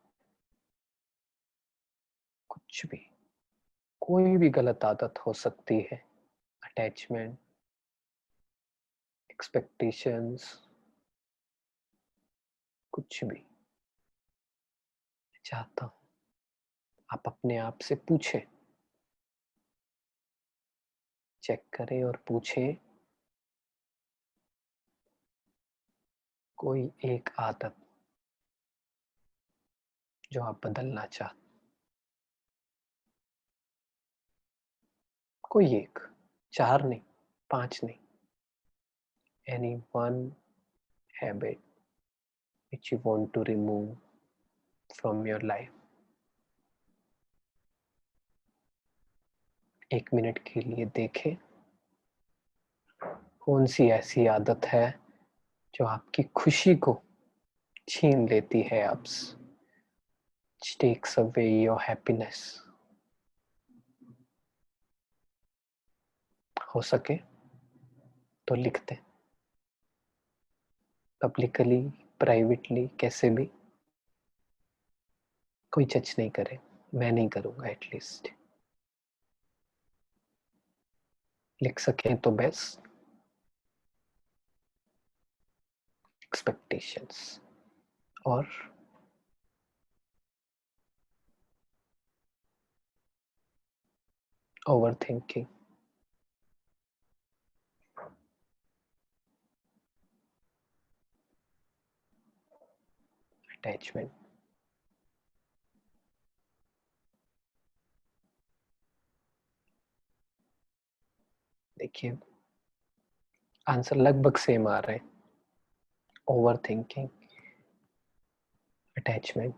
कुछ भी, कोई भी गलत आदत हो सकती है, अटैचमेंट, एक्सपेक्टेशंस, कुछ भी। चाहता हूं आप अपने आप से पूछें, चेक करें और पूछें, कोई एक आदत जो आप बदलना चाहते, कोई एक, 4 नहीं, 5 नहीं, any one habit which you want to remove from your life। 1 minute के लिए देखें कौन सी ऐसी आदत है जो आपकी खुशी को छीन लेती है आपसे, which takes away your happiness। हो सके तो लिख दें, पब्लिकली, प्राइवेटली, कैसे भी, कोई जज नहीं करे, मैं नहीं करूंगा, एटलीस्ट लिख सकें तो बेस्ट। एक्सपेक्टेशंस और ओवर थिंकिंग, अटैचमेंट। देखिए आंसर लगभग सेम आ रहे हैं, ओवर थिंकिंग, अटैचमेंट।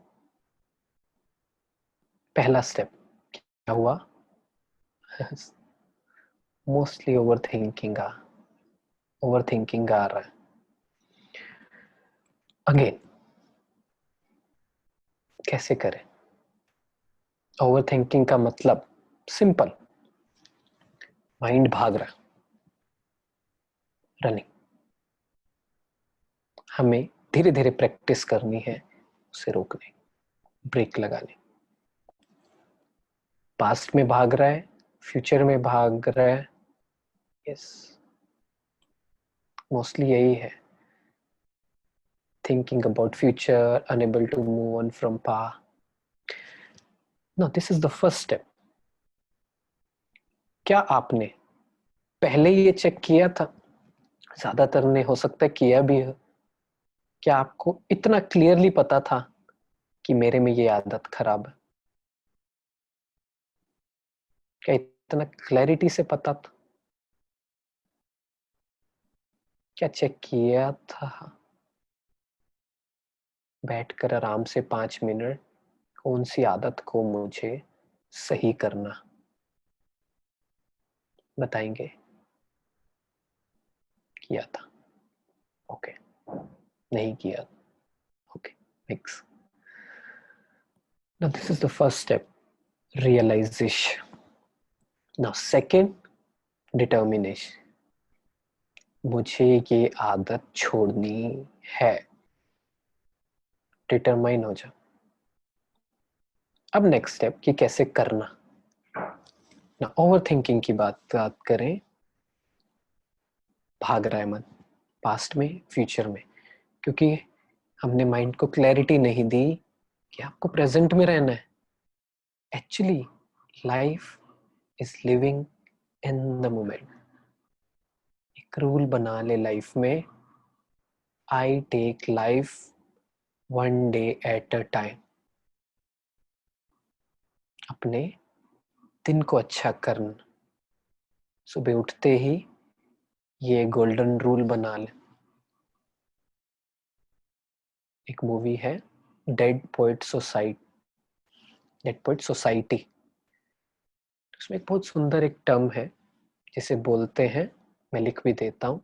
पहला स्टेप क्या हुआ, मोस्टली ओवर थिंकिंग आ रहा है। अगेन कैसे करें, ओवर थिंकिंग का मतलब सिंपल, माइंड भाग रहा, रनिंग, हमें धीरे धीरे प्रैक्टिस करनी है उसे रोकने, ब्रेक लगाने। पास्ट में भाग रहा है, फ्यूचर में भाग रहा है, यस, मोस्टली यही है। Thinking about future, unable to move on from past. No, this is the first step. क्या आपने पहले ये चेक किया था? ज्यादातर ने हो सकता है किया भी हो। क्या आपको इतना क्लियरली पता था कि मेरे में ये आदत खराब है? क्या इतना क्लैरिटी से पता था? क्या चेक किया था? बैठकर आराम से 5 मिनट कौन सी आदत को मुझे सही करना, बताएंगे? किया था, ओके। नहीं किया, okay, next. Now this is the first step, realization. Now second, determination. मुझे ये आदत छोड़नी है, डिटरमाइन हो जाओ। अब नेक्स्ट स्टेप कि कैसे करना। ना ओवर थिंकिंग की बात करें, भाग रहा है मन पास्ट में, फ्यूचर में, क्योंकि हमने माइंड को क्लैरिटी नहीं दी कि आपको प्रेजेंट में रहना है। Actually life is living in the moment. एक रूल बना ले लाइफ में, I take life one day at a time. अपने दिन को अच्छा करना, सुबह उठते ही ये गोल्डन रूल बना ले। एक मूवी है dead poet society, dead poet society, उसमें एक बहुत सुंदर एक टर्म है जिसे बोलते हैं, मैं लिख भी देता हूं,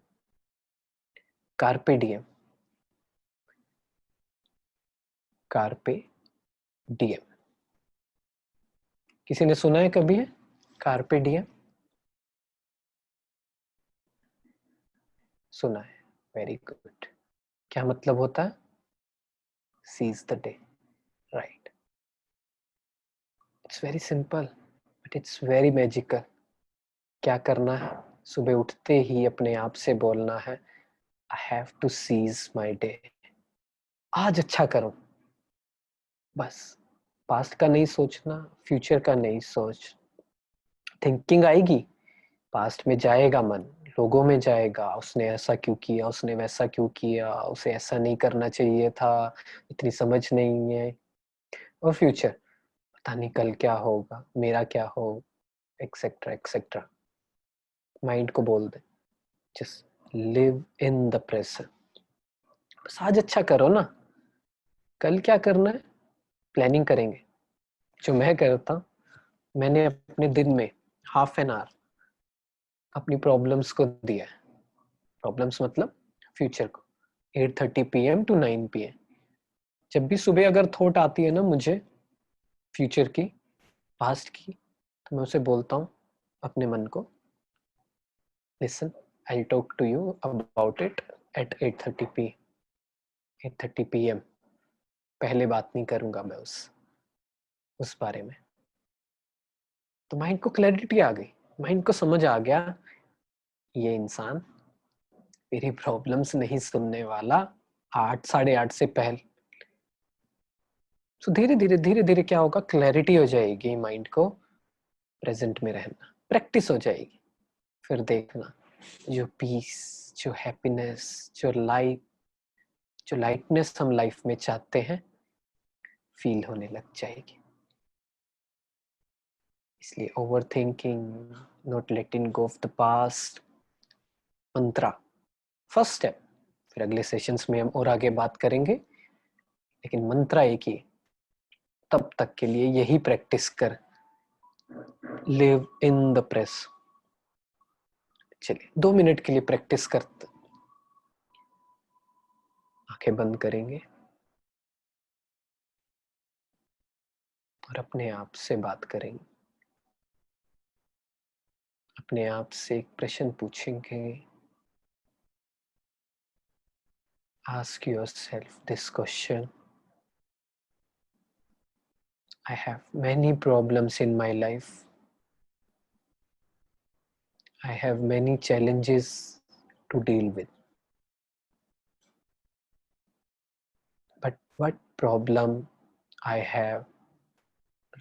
कार्पे डिएम। कार्पे डिएम किसी ने सुना है कभी है कार्पे डिएम? सुना है, वेरी गुड। क्या मतलब होता है? Seize the day, right. It's very simple but it's very magical. क्या करना है? सुबह उठते ही अपने आप से बोलना है, I have to seize my day. आज अच्छा करूं, बस। पास्ट का नहीं सोचना, फ्यूचर का नहीं सोच। थिंकिंग आएगी, पास्ट में जाएगा मन, लोगों में जाएगा, उसने ऐसा क्यों किया, उसने वैसा क्यों किया, उसे ऐसा नहीं करना चाहिए था, इतनी समझ नहीं है। और फ्यूचर, पता नहीं कल क्या होगा, मेरा क्या हो, एक्सेट्रा एक्सेट्रा। माइंड को बोल दे, just live in the present. बस आज अच्छा करो ना, कल क्या करना है प्लानिंग करेंगे। जो मैं करता हूँ, मैंने अपने दिन में हाफ एन आवर अपनी प्रॉब्लम्स को दिया है। प्रॉब्लम्स मतलब फ्यूचर को, 8:30 PM to 9 PM। जब भी सुबह अगर थॉट आती है ना मुझे फ्यूचर की, पास्ट की, तो मैं उसे बोलता हूँ अपने मन को, listen, I talk to you about it at 8:30 PM। पहले बात नहीं करूंगा मैं उस बारे में। तो माइंड को क्लैरिटी आ गई, माइंड को समझ आ गया ये इंसान मेरी प्रॉब्लम्स नहीं सुनने वाला 8 8:30 से पहले। तो धीरे धीरे क्या होगा, क्लैरिटी हो जाएगी माइंड को, प्रेजेंट में रहना प्रैक्टिस हो जाएगी। फिर देखना जो पीस, जो हैप्पीनेस, जो लाइटनेस हम लाइफ में चाहते हैं फील होने लग जाएगी। इसलिए over thinking, not letting go of the past, Mantra first step. फिर अगले सेशंस में हम और आगे बात करेंगे, लेकिन मंत्रा एक ही, तब तक के लिए यही प्रैक्टिस कर, लिव इन द प्रेस। चलिए 2 मिनट के लिए प्रैक्टिस करते, आंखें बंद करेंगे और अपने आप से बात करेंगे। अपने आप से एक प्रश्न पूछेंगे, ask yourself this question. I have many problems in my life. I have many challenges to deal with. But what problem I have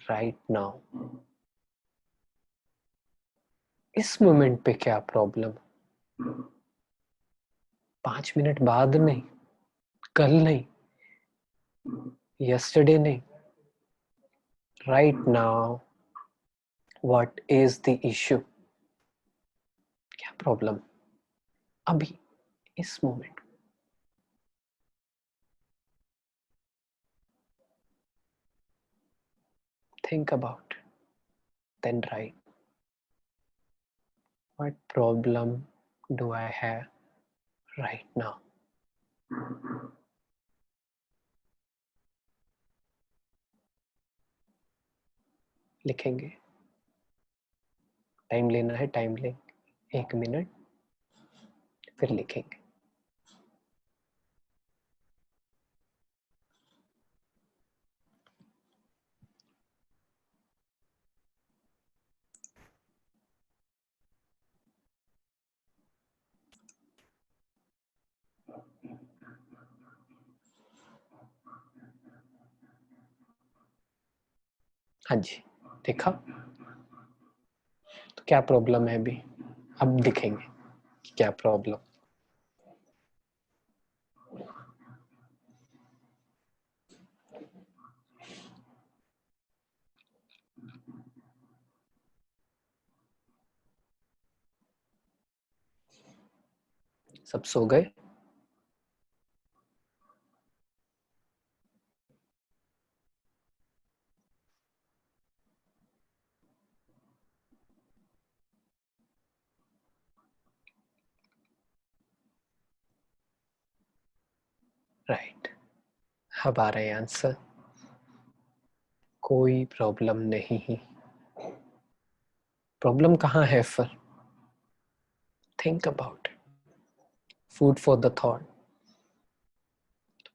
right now? इस मोमेंट पे क्या प्रॉब्लम? 5 मिनट बाद नहीं, कल नहीं, yesterday नहीं. Right now, what is the issue? क्या problem? अभी, इस moment. Think about, then write. What problem do I have right now? लिखेंगे. टाइम लेना है, टाइम लेंगे. 1 मिनट, फिर लिखेंगे. हाँ जी, देखा? तो क्या प्रॉब्लम है अभी? अब दिखेंगे कि क्या प्रॉब्लम. सब सो गए? राइट. अब आ रहे आंसर. कोई प्रॉब्लम नहीं. प्रॉब्लम कहाँ है फिर? Think about. Food for the thought.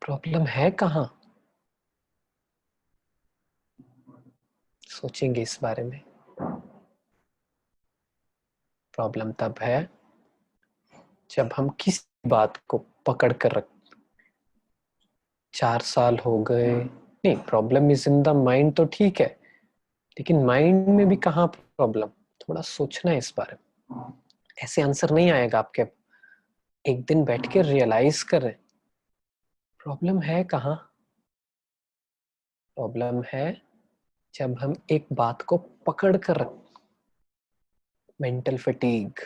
Problem है कहाँ? सोचेंगे इस बारे में. प्रॉब्लम तब है जब हम किसी बात को पकड़ कर रख. 4 साल हो गए. नहीं, problem is in the mind तो ठीक है, लेकिन माइंड में भी कहाँ प्रॉब्लम? थोड़ा सोचना है इस बारे में. ऐसे आंसर नहीं आएगा आपके. एक दिन बैठ के रियलाइज करें प्रॉब्लम है कहाँ. प्रॉब्लम है जब हम एक बात को पकड़ कर रख. Mental fatigue.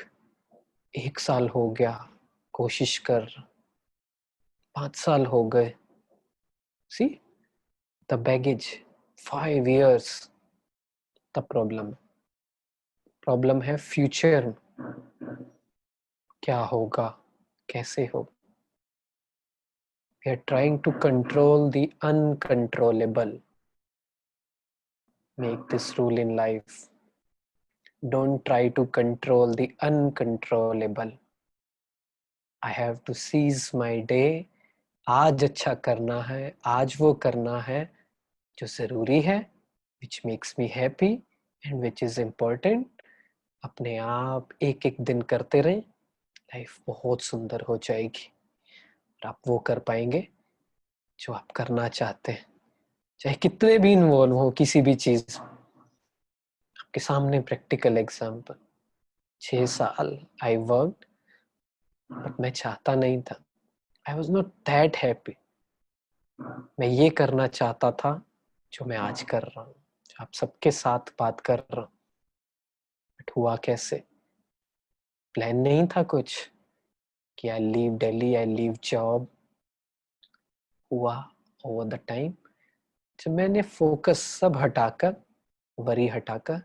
1 साल हो गया, कोशिश कर. 5 साल हो गए. See the baggage. 5 years. तब प्रॉब्लम है फ्यूचर. क्या होगा, कैसे होगा. We are trying to control the uncontrollable. Make this rule in life. Don't try to control the uncontrollable. I have to seize my day. आज अच्छा करना है, आज वो करना है जो जरूरी है, which makes me happy and which is important. अपने आप एक एक दिन करते रहें, लाइफ बहुत सुंदर हो जाएगी. और आप वो कर पाएंगे जो आप करना चाहते हैं, चाहे कितने भी इन्वॉल्व हो किसी भी चीज. आपके सामने प्रैक्टिकल एग्जाम्पल. 6 साल आई वर्कड, बट मैं चाहता नहीं था. I was not that happy. मैं ये करना चाहता था जो मैं आज कर रहा हूँ, जो आप सबके साथ बात कर रहा हूँ. बट हुआ कैसे? प्लान नहीं था कुछ कि I leave Delhi, I leave job. हुआ ओवर द टाइम जब मैंने फोकस सब हटाकर, वरी हटाकर,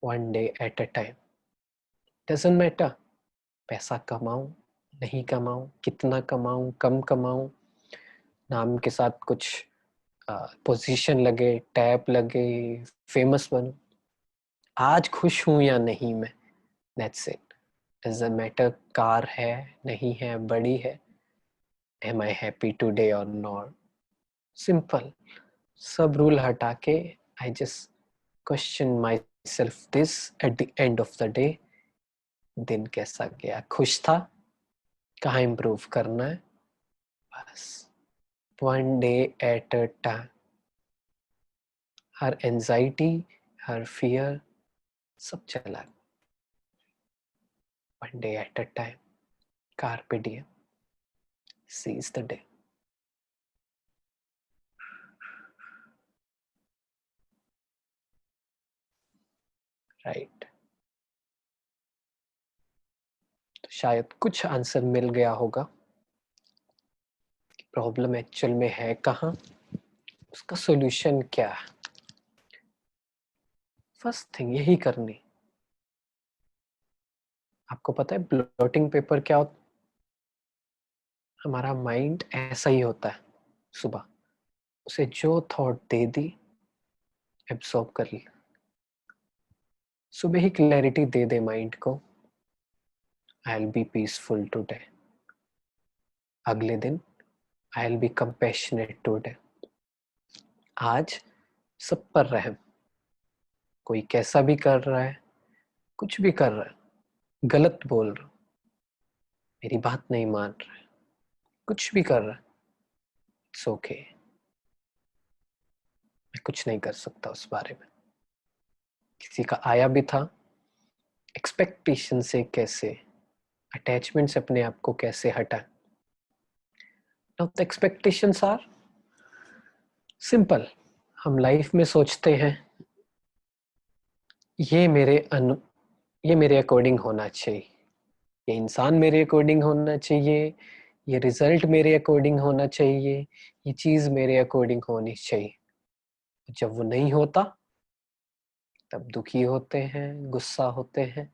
one day at a time. Doesn't matter पैसा कमाऊं नहीं कमाऊं, कितना कमाऊं कम कमाऊं, नाम के साथ कुछ पोजीशन लगे, टैब लगे, फेमस बनूं. आज खुश हूं या नहीं मैं, that's it. Doesn't matter car है नहीं है, बड़ी है. am I happy today or not? Simple. सब रूल हटा के I just question myself this at the end of the day. दिन कैसा गया? खुश था? कहाँ इम्प्रूव करना है? बस one day at a time. Her anxiety, her fear सब चला, one day at a time. Carpe diem. Seize the day. Right तो शायद कुछ आंसर मिल गया होगा। प्रॉब्लम एक्चुअल में है कहाँ, उसका सॉल्यूशन क्या है। फर्स्ट थिंग यही करनी। आपको पता है ब्लॉटिंग पेपर क्या होता? हमारा माइंड ऐसा ही होता है। सुबह उसे जो थॉट दे दी एब्सॉर्ब कर ली। सुबह ही क्लैरिटी दे दे माइंड को, I will be peaceful today. अगले दिन I will be compassionate today. आज सब पर रहम। कोई कैसा भी कर रहा है, कुछ भी कर रहा है, गलत बोल रहा, मेरी बात नहीं मान रहा है, कुछ भी कर रहा है, इट्स ओके। मैं कुछ नहीं कर सकता उस बारे में। किसी का आया भी था, एक्सपेक्टेशन से कैसे, अटैचमेंट से अपने आप को कैसे हटाएं। Now the expectations are simple. हम लाइफ में सोचते हैं ये मेरे अकॉर्डिंग होना चाहिए, ये इंसान मेरे अकॉर्डिंग होना चाहिए, ये रिजल्ट मेरे अकॉर्डिंग होना चाहिए, ये चीज मेरे अकॉर्डिंग होनी चाहिए। जब वो नहीं होता तब दुखी होते हैं, गुस्सा होते हैं,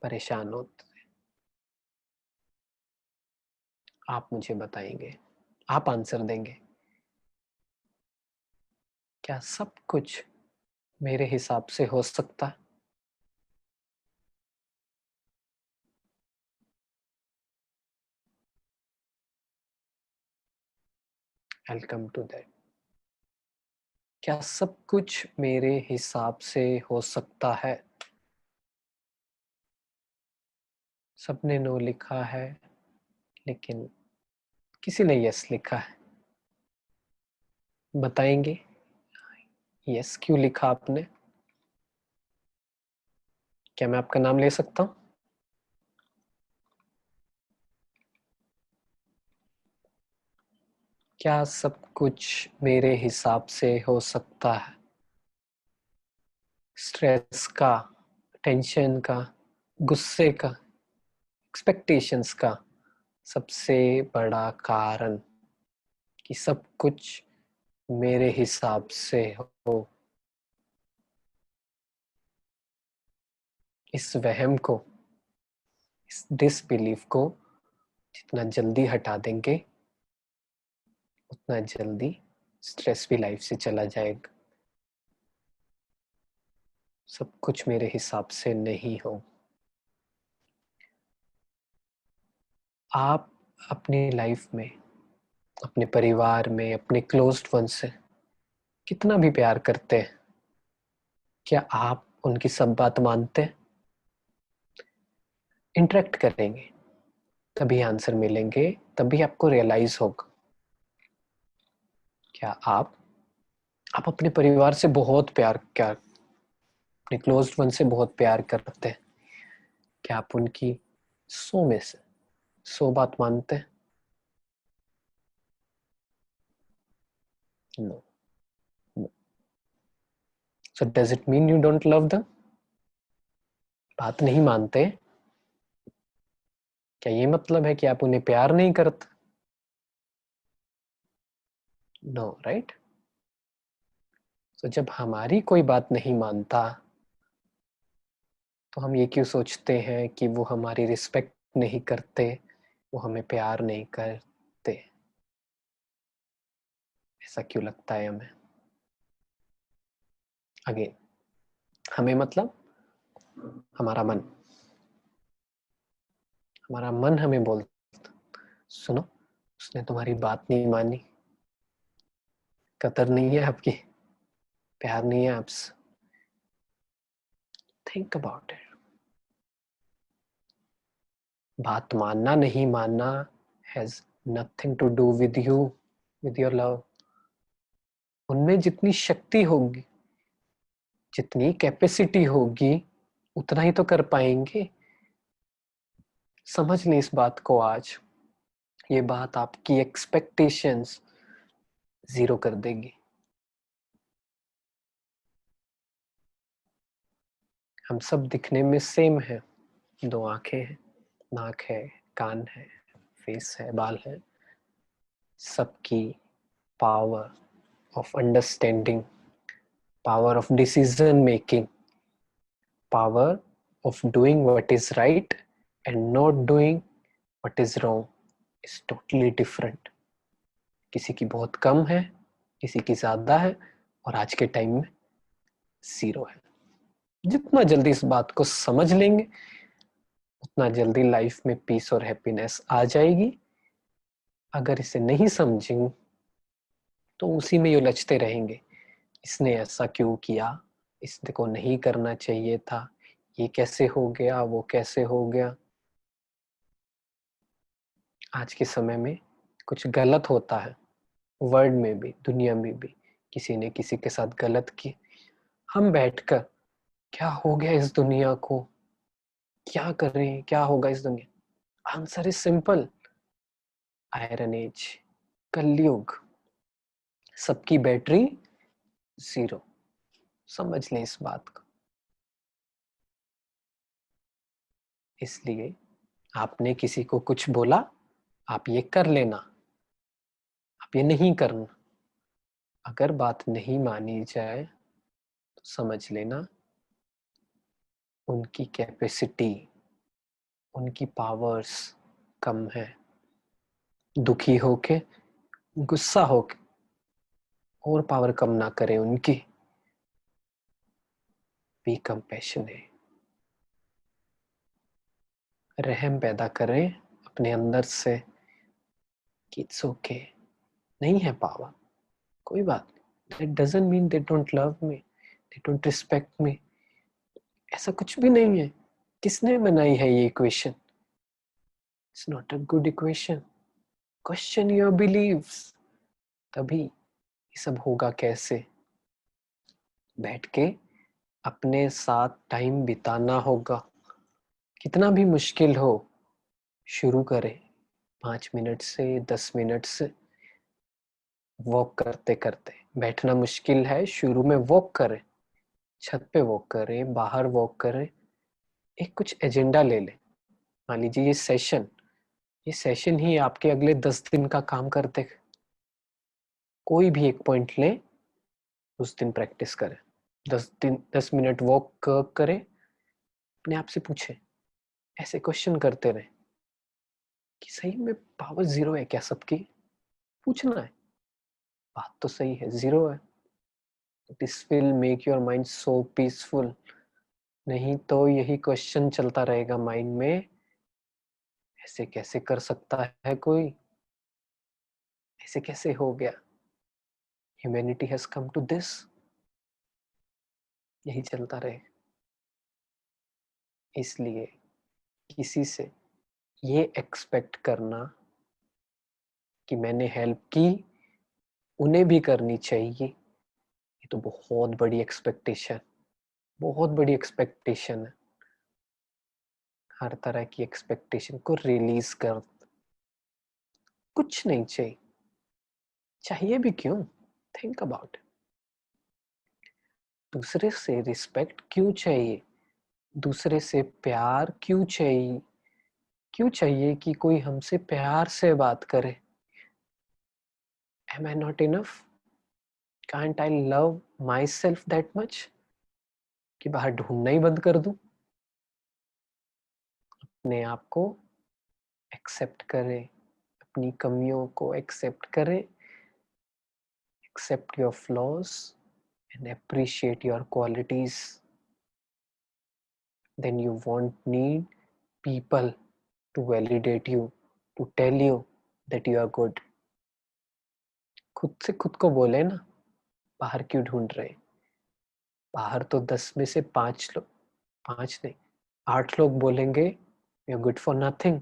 परेशान होते हैं। आप मुझे बताएंगे, आप आंसर देंगे, क्या सब कुछ मेरे हिसाब से हो सकता है? I'll come to that. क्या सब कुछ मेरे हिसाब से हो सकता है? सबने नो लिखा है, लेकिन किसी ने यस लिखा है। बताएंगे यस क्यों लिखा आपने? क्या मैं आपका नाम ले सकता हूँ? क्या सब कुछ मेरे हिसाब से हो सकता है? स्ट्रेस का, टेंशन का, गुस्से का, एक्सपेक्टेशंस का सबसे बड़ा कारण कि सब कुछ मेरे हिसाब से हो, इस वहम को, इस डिसबिलीफ को जितना जल्दी हटा देंगे उतना जल्दी स्ट्रेस भी लाइफ से चला जाएगा। सब कुछ मेरे हिसाब से नहीं हो। आप अपनी लाइफ में, अपने परिवार में, अपने क्लोज्ड वन से कितना भी प्यार करते हैं, क्या आप उनकी सब बात मानते हैं? इंटरेक्ट करेंगे तभी आंसर मिलेंगे, तभी आपको रियलाइज होगा। क्या आप अपने परिवार से बहुत प्यार, क्या अपने क्लोज्ड वन से बहुत प्यार करते हैं? क्या आप उनकी 100 में से 100 बात मानते हैं? No. So does it mean you don't love them? बात नहीं मानते, क्या ये मतलब है कि आप उन्हें प्यार नहीं करते? No, right? तो जब हमारी कोई बात नहीं मानता तो हम ये क्यों सोचते हैं कि वो हमारी रिस्पेक्ट नहीं करते, वो हमें प्यार नहीं करते? ऐसा क्यों लगता है हमें? अगेन, हमें मतलब हमारा मन, हमारा मन हमें बोलता सुनो उसने तुम्हारी बात नहीं मानी, कदर नहीं है आपकी, प्यार नहीं है आपसे। Think about it. बात मानना नहीं मानना has nothing to do with you, with your love. उनमें जितनी शक्ति होगी, जितनी कैपेसिटी होगी, उतना ही तो कर पाएंगे। समझ लें इस बात को आज। ये बात आपकी एक्सपेक्टेशंस जीरो कर देगी। हम सब दिखने में सेम है, 2 आंखें हैं, नाक है, कान है, फेस है, बाल है। सबकी power of understanding, power of decision making, power of doing what is right and not doing what is wrong is totally different. किसी की बहुत कम है, किसी की ज्यादा है, और आज के टाइम में 0 है। जितना जल्दी इस बात को समझ लेंगे, उतना जल्दी लाइफ में पीस और हैप्पीनेस आ जाएगी। अगर इसे नहीं समझेंगे तो उसी में उलझते रहेंगे। इसने ऐसा क्यों किया, इसको नहीं करना चाहिए था, ये कैसे हो गया, वो कैसे हो गया। आज के समय में कुछ गलत होता है, वर्ल्ड में भी, दुनिया में भी, किसी ने किसी के साथ गलत की, हम बैठकर क्या हो गया इस दुनिया को, क्या कर रहे हैं, क्या होगा इस दुनिया। Answer is simple, iron age, Kalyug, सबकी बैटरी 0। समझ लें इस बात को। इसलिए आपने किसी को कुछ बोला, आप ये कर लेना, आप ये नहीं करना। अगर बात नहीं मानी जाए तो समझ लेना उनकी कैपेसिटी, उनकी पावर्स कम है। दुखी होके, गुस्सा होके और पावर कम ना करें उनकी। बी कंपैशनेट, रहम पैदा करें अपने अंदर से कि इट्स ओके, नहीं है पावर, कोई बात नहीं। That doesn't mean they don't love me, they don't respect me. ऐसा कुछ भी नहीं है। किसने बनाई है ये equation? It's not a good equation. Question your beliefs, तभी ये सब होगा कैसे। बैठ के अपने साथ टाइम बिताना होगा। कितना भी मुश्किल हो, शुरू करें 5 मिनट से, 10 मिनट से। वॉक करते करते, बैठना मुश्किल है, शुरू में वॉक करें, छत पे वॉक करें, बाहर वॉक करें। एक कुछ एजेंडा ले लें। मान लीजिए ये सेशन ही आपके अगले 10 दिन का काम करते। कोई भी एक पॉइंट लें, उस दिन प्रैक्टिस करें। 10 मिनट वॉक करें, अपने आप से पूछें, ऐसे क्वेश्चन करते रहे कि सही में पावर 0 है क्या सबकी। पूछना है, बात तो सही है, 0 है। This will make your mind so peaceful. नहीं तो यही क्वेश्चन चलता रहेगा माइंड में, ऐसे कैसे कर सकता है कोई, ऐसे कैसे हो गया, humanity has come to this. यही चलता रहे। इसलिए किसी से ये एक्सपेक्ट करना कि मैंने हेल्प की, उन्हें भी करनी चाहिए, ये तो बहुत बड़ी एक्सपेक्टेशन, बहुत बड़ी एक्सपेक्टेशन है। हर तरह की एक्सपेक्टेशन को रिलीज कर। कुछ नहीं चाहिए, चाहिए भी क्यों? Think about. दूसरे से रिस्पेक्ट क्यों चाहिए? दूसरे से प्यार क्यों चाहिए? क्यों चाहिए कि कोई हमसे प्यार से बात करे? Am I not enough? Can't I love myself that much? कि बाहर ढूंढना ही बंद कर दूं? अपने आप को एक्सेप्ट करें, अपनी कमियों को एक्सेप्ट करें, accept your flaws and appreciate your qualities. Then you won't need people to validate you, to tell you that you are good. खुद से खुद को बोले ना, बाहर क्यों ढूंढ रहे? बाहर तो 10 में से 5 लोग, 5 नहीं 8 लोग बोलेंगे you are good for nothing,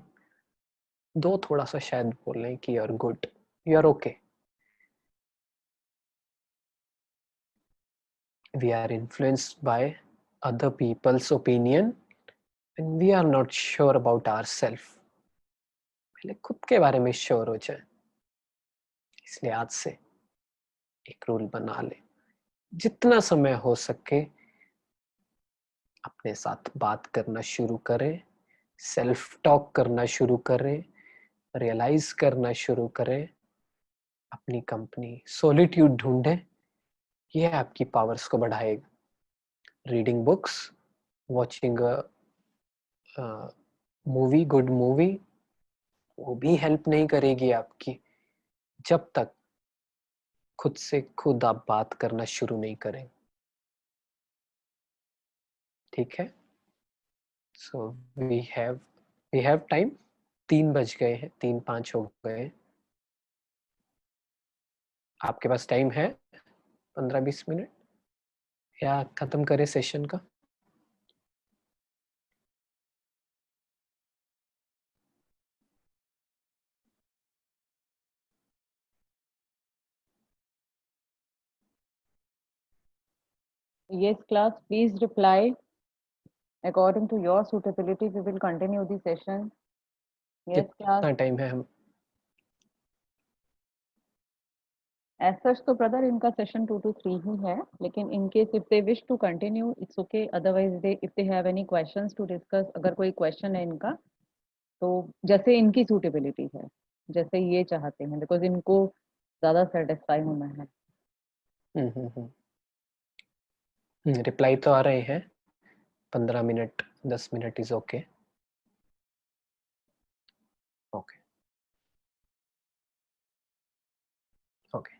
2 थोड़ा सा शायद बोल रहे हैं कि you are good, you are okay. We are influenced by other people's opinion and we are not sure about ourselves. पहले खुद के बारे में श्योर हो जाए. इसलिए आज से एक रूल बना ले, जितना समय हो सके अपने साथ बात करना शुरू करें, सेल्फ टॉक करना शुरू करें, रियलाइज करना शुरू करें, अपनी कंपनी सॉलिट्यूड ढूंढें. यह आपकी पावर्स को बढ़ाएगा. Reading books, watching movie, good movie, वो भी हेल्प नहीं करेगी आपकी जब तक खुद से खुद आप बात करना शुरू नहीं करें. ठीक है? So we have time. 3 बज गए हैं, 3-5 हो गए. आपके पास टाइम है 15-20 मिनट, या खत्म करें सेशन का? Yes, class, please reply. According to your suitability, we will continue the session. Yes, class. कितना टाइम है? हम As such, तो brother, इनका session 2 to 3 ही है. लेकिन in case if they wish to continue, it's okay. Otherwise, if they have any questions to discuss, अगर कोई question है इनका, तो जैसे इनकी suitability है, जैसे ये चाहते हैं, because इनको ज़्यादा satisfy होना है. रिप्लाई तो आ रहे हैं. 15 minute 10 minute is okay. Okay okay.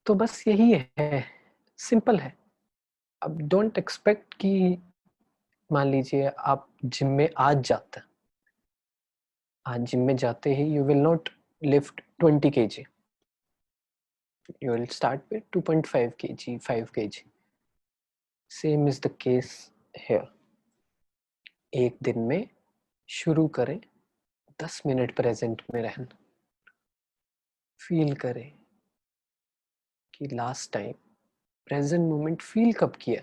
तो बस यही है, सिंपल है. अब डोंट एक्सपेक्ट कि मान लीजिए आप जिम में आज जाते हैं, आज जिम में जाते ही you will not lift 20 kg, you will start with 2.5 kg, 5 kg. Same is the case here. एक दिन में शुरू करें 10 मिनट प्रेजेंट में रहना. फील करें कि last time present moment feel कब किया.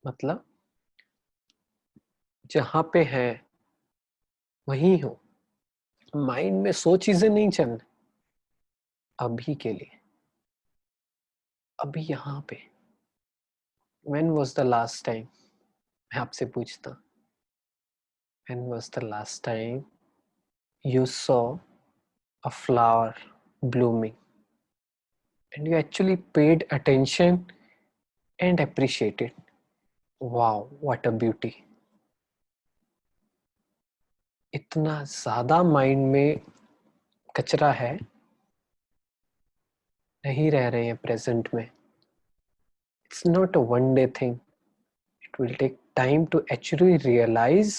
मतलब जहां पे है वहीं हो, माइंड में 100 चीजें नहीं चलने. अभी के लिए, अभी यहाँ पे. When was the last time, मैं आपसे पूछता, when was the last time you saw a flower blooming and you actually paid attention and appreciated? Wow, what a beauty. इतना ज्यादा माइंड में कचरा है, नहीं रह रहे हैं प्रेजेंट में. It's not a one day thing. It will take time to actually realize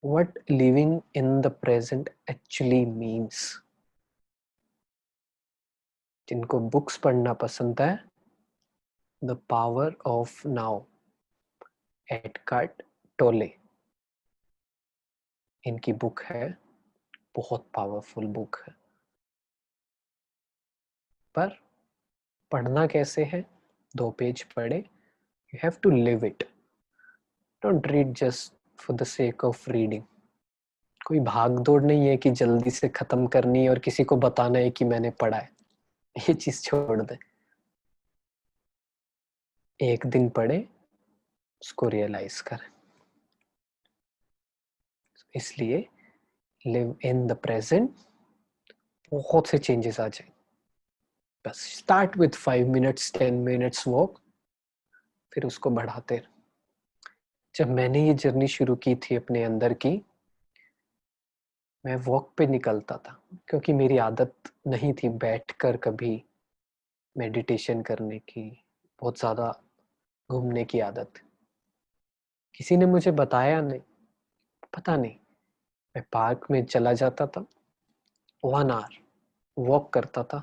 what living in the present actually means. जिनको बुक्स पढ़ना पसंद है, The Power of Now, एडकार्ट टोले, इनकी बुक है. बहुत पावरफुल बुक है. पर पढ़ना कैसे है? 2 पेज पढ़े. You have to live it. Don't read just for the sake of reading. कोई भाग दौड़ नहीं है कि जल्दी से खत्म करनी है और किसी को बताना है कि मैंने पढ़ा है. ये चीज छोड़ दे. एक दिन पढ़े, उसको रियलाइज करें. इसलिए लिव इन द प्रेजेंट, बहुत से चेंजेस आ जाए. बस start with 5 minutes 10 minutes walk, फिर उसको बढ़ाते. जब मैंने ये जर्नी शुरू की थी अपने अंदर की, मैं वॉक पे निकलता था क्योंकि मेरी आदत नहीं थी बैठकर कभी मेडिटेशन करने की. बहुत ज़्यादा घूमने की आदत. किसी ने मुझे बताया नहीं, पता नहीं मैं पार्क में चला जाता था, 1 आवर वॉक करता था,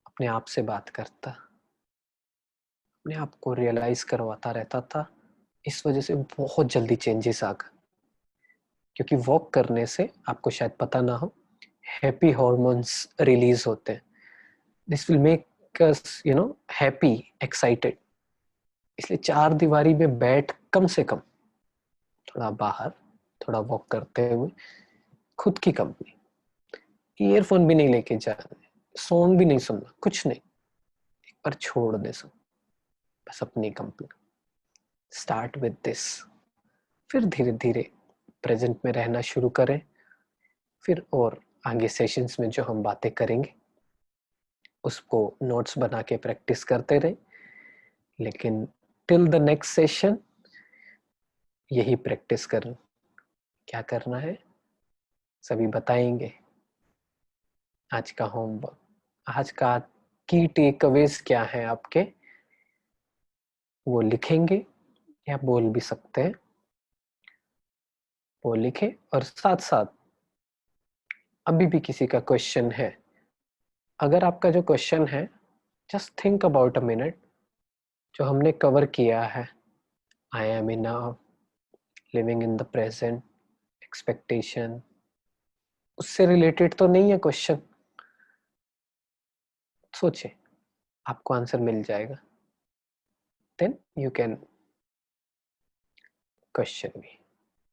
अपने आप से बात करता, अपने आप को रियलाइज करवाता रहता था। इस वजह से बहुत जल्दी चेंजेस आ गए, क्योंकि वॉक करने से, आपको शायद पता ना हो, हैप्पी हॉर्मोन्स रिलीज होते हैं। This will make us happy, excited. इसलिए 4 दीवारी में बैठ कम से कम थोड़ा बाहर, थोड़ा वॉक करते हुए, खुद की कंपनी, ईयरफोन भी नहीं लेके जाना, सॉन्ग भी नहीं सुनना, कुछ नहीं, एक बार छोड़ दे सब, बस अपनी कंपनी। स्टार्ट विद दिस, फिर धीरे धीरे प्रेजेंट में रहना शुरू करें। फिर और आगे सेशंस में जो हम बातें करेंगे उसको नोट्स बना के प्रैक्टिस करते रहे, लेकिन टिल द नेक्स्ट सेशन यही प्रैक्टिस करना। क्या करना है सभी बताएंगे। आज का होमवर्क, आज का की टेकअवेज क्या है आपके, वो लिखेंगे या बोल भी सकते हैं, वो लिखें। और साथ साथ अभी भी किसी का क्वेश्चन है, अगर आपका जो क्वेश्चन है, just think about a minute, जो हमने कवर किया है, I am enough, living in the present, expectation, उससे रिलेटेड तो नहीं है क्वेश्चन। सोचे, आपको आंसर मिल जाएगा, देन यू कैन क्वेश्चन मी।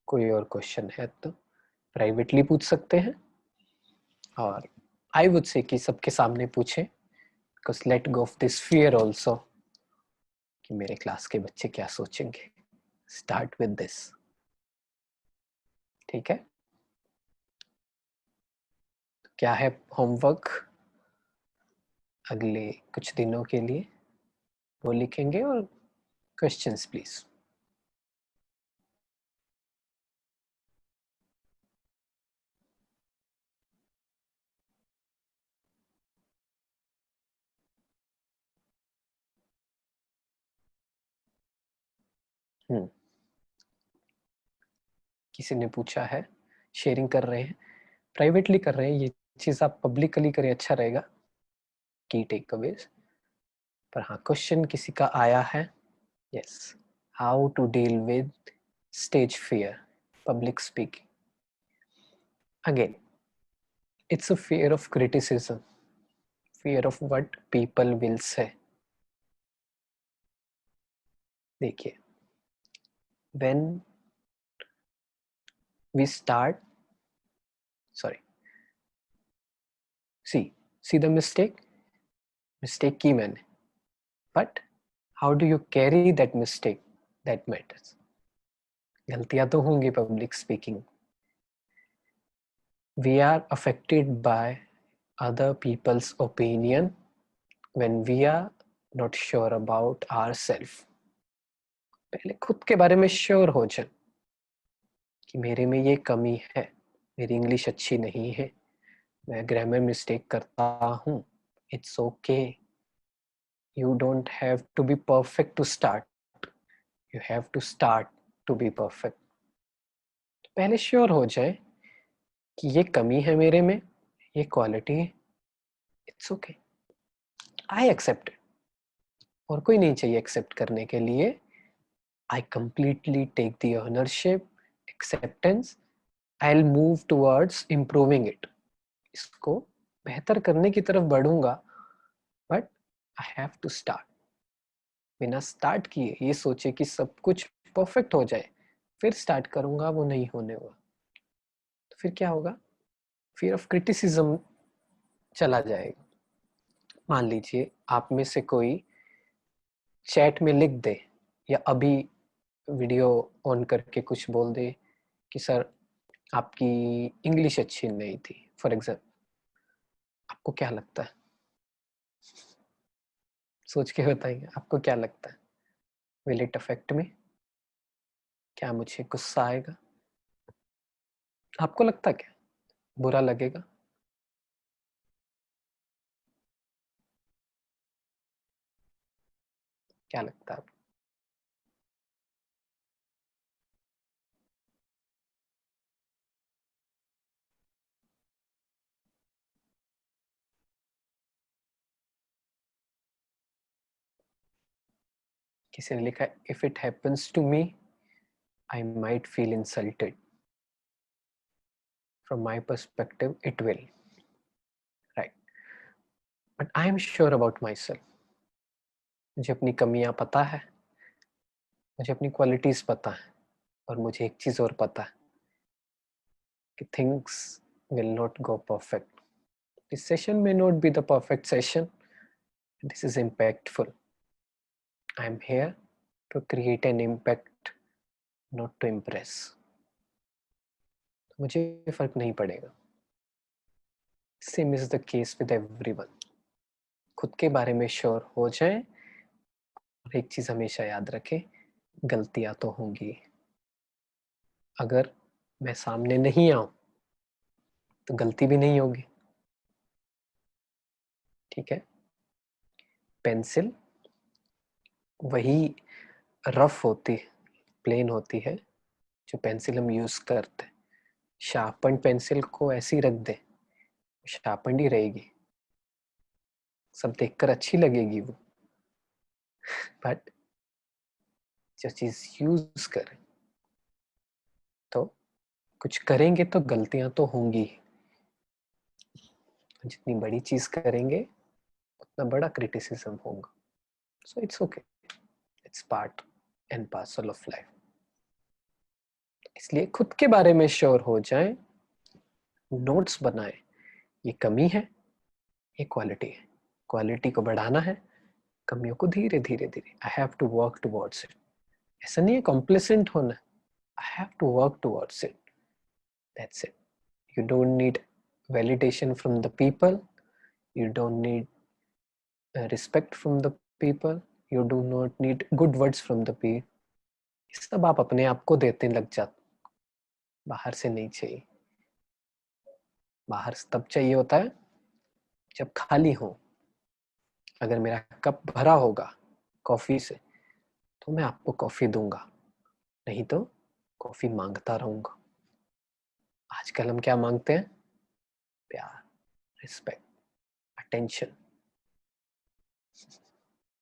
कोई और क्वेश्चन है तो प्राइवेटली पूछ सकते हैं, और आई वुड से कि सबके सामने पूछें, because let go of this fear also कि मेरे क्लास के बच्चे क्या सोचेंगे। स्टार्ट विद दिस, ठीक है। क्या है होमवर्क अगले कुछ दिनों के लिए, वो लिखेंगे। और क्वेश्चंस प्लीज। किसी ने पूछा है, शेयरिंग कर रहे हैं, प्राइवेटली कर रहे हैं, ये चीज आप पब्लिकली करें, अच्छा रहेगा, की टेकअवेज। पर हाँ, क्वेश्चन किसी का आया है, yes, how to deal with stage fear, public speaking. Again, it's a fear of criticism, fear of what people will say. देखिए, when we start, sorry, see the mistake की मैंने, but how do you carry that mistake, that matters. गलतियां तो होंगी public speaking, we are affected by other people's opinion when we are not sure about ourselves. पहले खुद के बारे में श्योर हो जाए कि मेरे में ये कमी है, मेरी इंग्लिश अच्छी नहीं है, मैं ग्रामर मिस्टेक करता हूँ, it's okay. You don't have to be perfect to start, you have to start to be perfect. पहले श्योर हो जाए कि ये कमी है मेरे में, ये क्वालिटी है, it's okay, I accept it. और कोई नहीं चाहिए एक्सेप्ट करने के लिए। I completely take the ownership, acceptance, I will move towards improving it. इसको बेहतर करने की तरफ बढ़ूंगा, but I have to start. बिना स्टार्ट किए ये सोचे कि सब कुछ परफेक्ट हो जाए फिर स्टार्ट करूंगा, वो नहीं होने वाला। तो फिर क्या होगा, फियर ऑफ क्रिटिसिज्म चला जाएगा। मान लीजिए आप में से कोई चैट में लिख दे, या अभी वीडियो ऑन करके कुछ बोल दे कि सर आपकी इंग्लिश अच्छी नहीं थी, फॉर एग्जाम्पल। आपको क्या लगता है, सोच के बताइए, आपको क्या लगता है, विल इट अफेक्ट मी? क्या मुझे गुस्सा आएगा? आपको लगता है क्या बुरा लगेगा? क्या लगता है? किसी ने लिखा है if it happens to me I might feel insulted, from my perspective it will, right, but I am sure about myself. मुझे अपनी कमियां पता है, मुझे अपनी क्वालिटीज पता है, और मुझे एक चीज और पता है कि things will not go perfect. This session may not be the perfect session, this is impactful. I am here to create an impact, not to impress. मुझे फर्क नहीं पड़ेगा। Same is the case with everyone. खुद के बारे में sure हो जाएं, और एक चीज हमेशा याद रखें, गलतियां तो होंगी। अगर मैं सामने नहीं आऊं तो गलती भी नहीं होगी, ठीक है। पेंसिल वही रफ होती, प्लेन होती है जो पेंसिल हम यूज करते हैं। शार्पन पेंसिल को ऐसी रख दे, शार्पन ही रहेगी, सब देखकर अच्छी लगेगी वो, बट जो चीज यूज करें तो कुछ करेंगे तो गलतियां तो होंगी। जितनी बड़ी चीज करेंगे उतना बड़ा क्रिटिसिज्म होगा। So it's okay, it's part and parcel of life. इसलिए खुद के बारे में श्योर हो जाएं, नोट्स बनाएं, ये कमी है, ये क्वालिटी है, क्वालिटी को बढ़ाना है, कमियों को धीरे धीरे धीरे I have to work towards it. ऐसा नहीं है कॉम्प्लेसेंट होना, I have to work towards it, that's it. You don't need validation from the people, you don't need respect from the people, you do not need good words from the people. ये सब आप अपने आप को देते लग जाते, बाहर से नहीं चाहिए। बाहर से तब चाहिए होता है जब खाली हो। अगर मेरा कप भरा होगा कॉफी से तो मैं आपको कॉफी दूंगा, नहीं तो कॉफी मांगता रहूंगा। आजकल हम क्या मांगते हैं? प्यार, रिस्पेक्ट, अटेंशन।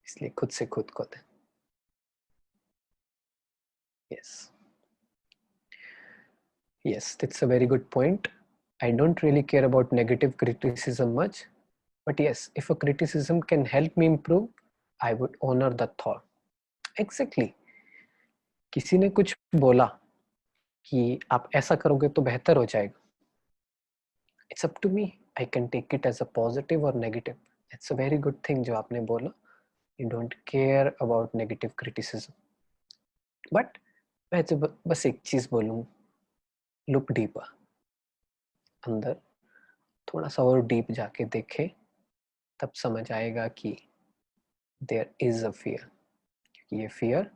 इसलिए खुद से खुद को दें। Yes, that's a very good point. I don't really care about negative criticism much, but yes, if a criticism can help me improve, I would honor the thought. Exactly. किसी ने कुछ बोला कि आप ऐसा करोगे तो बेहतर हो जाएगा। It's up to me. I can take it as a positive or negative. That's a very good thing जो आपने बोला. You don't care about negative criticism. But मैं तो बस एक चीज बोलूँ, लुक डीपर, अंदर थोड़ा सा और डीप जाके देखे, तब समझ आएगा कि देयर इज अ फियर, क्योंकि ये फियर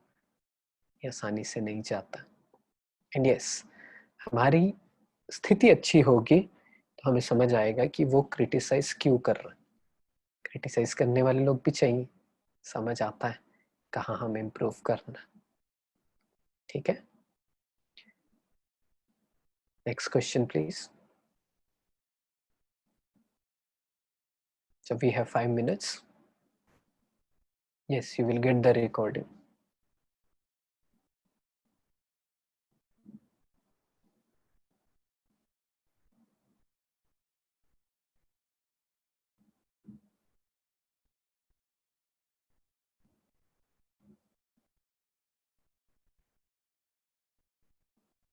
आसानी से नहीं जाता। एंड यस, हमारी स्थिति अच्छी होगी तो हमें समझ आएगा कि वो क्रिटिसाइज क्यों कर रहे हैं। क्रिटिसाइज करने वाले लोग भी चाहिए, समझ आता है कहाँ हम इम्प्रूव करना। ठीक है, next question please. So we have 5 minutes. Yes, you will get the recording.